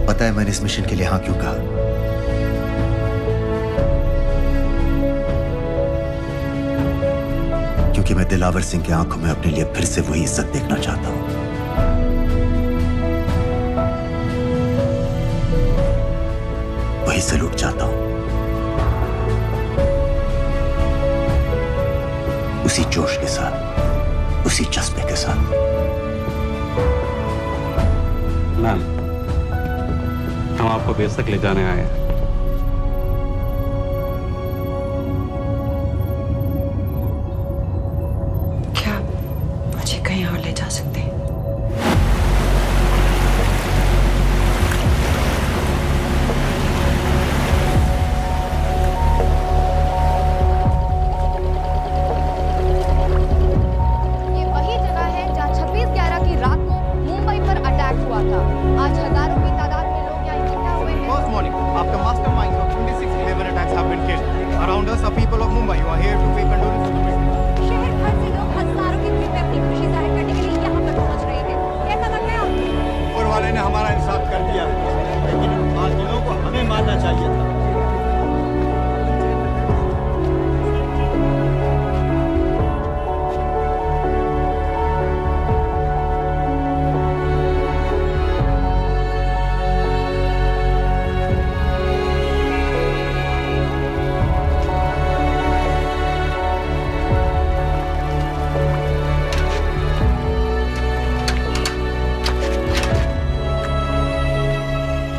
पता है मैंने इस मिशन के लिए हाँ क्यों कहा? क्योंकि मैं दिलावर सिंह की आंखों में अपने लिए फिर से वही इज्जत देखना चाहता हूं, वही सैल्यूट चाहता हूं, उसी जोश के साथ, उसी जज्बे के साथ। मैम, हम आपको बेस तक ले जाने आए हैं। क्या मुझे कहीं और ले जा सकते हैं? ये वही जगह है जहाँ 26/11 की रात को मुंबई पर अटैक हुआ था। आज हजारों की तादाद में लोग यहाँ इकट्ठा हुए हैं। First morning, after masterminds of 26/11 attacks have been killed, around us are people of Mumbai who are here to pay condolence to the victims. शहर भर से लोग हजारों की भीड़ में अपनी खुशी जाहिर करने के लिए यहाँ पर पहुँच रहे हैं। कैसा लग रहा है आपको? ऊपर वाले ने हमारा इंसाफ कर दिया, लेकिन उन बागियों को हमें मारना चाहिए था।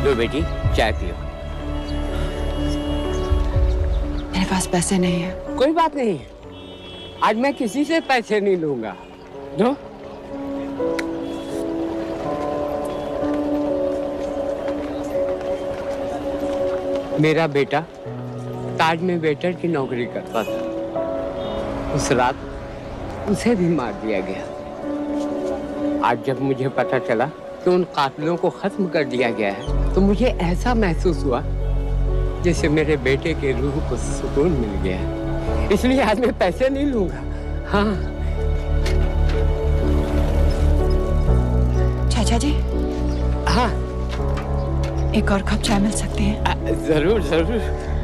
लो बेटी, चाय पियो। मेरे पास पैसे नहीं है। कोई बात नहीं, आज मैं किसी से पैसे नहीं लूंगा। दो। मेरा बेटा ताज में वेटर की नौकरी करता था। उस रात उसे भी मार दिया गया। आज जब मुझे पता चला कि उन कातिलों को खत्म कर दिया गया है तो मुझे ऐसा महसूस हुआ जैसे मेरे बेटे के रूह को सुकून मिल गया है। इसलिए आज मैं पैसे नहीं लूंगा। हाँ चाचा जी। हाँ एक और कप चाय मिल सकती है? जरूर जरूर।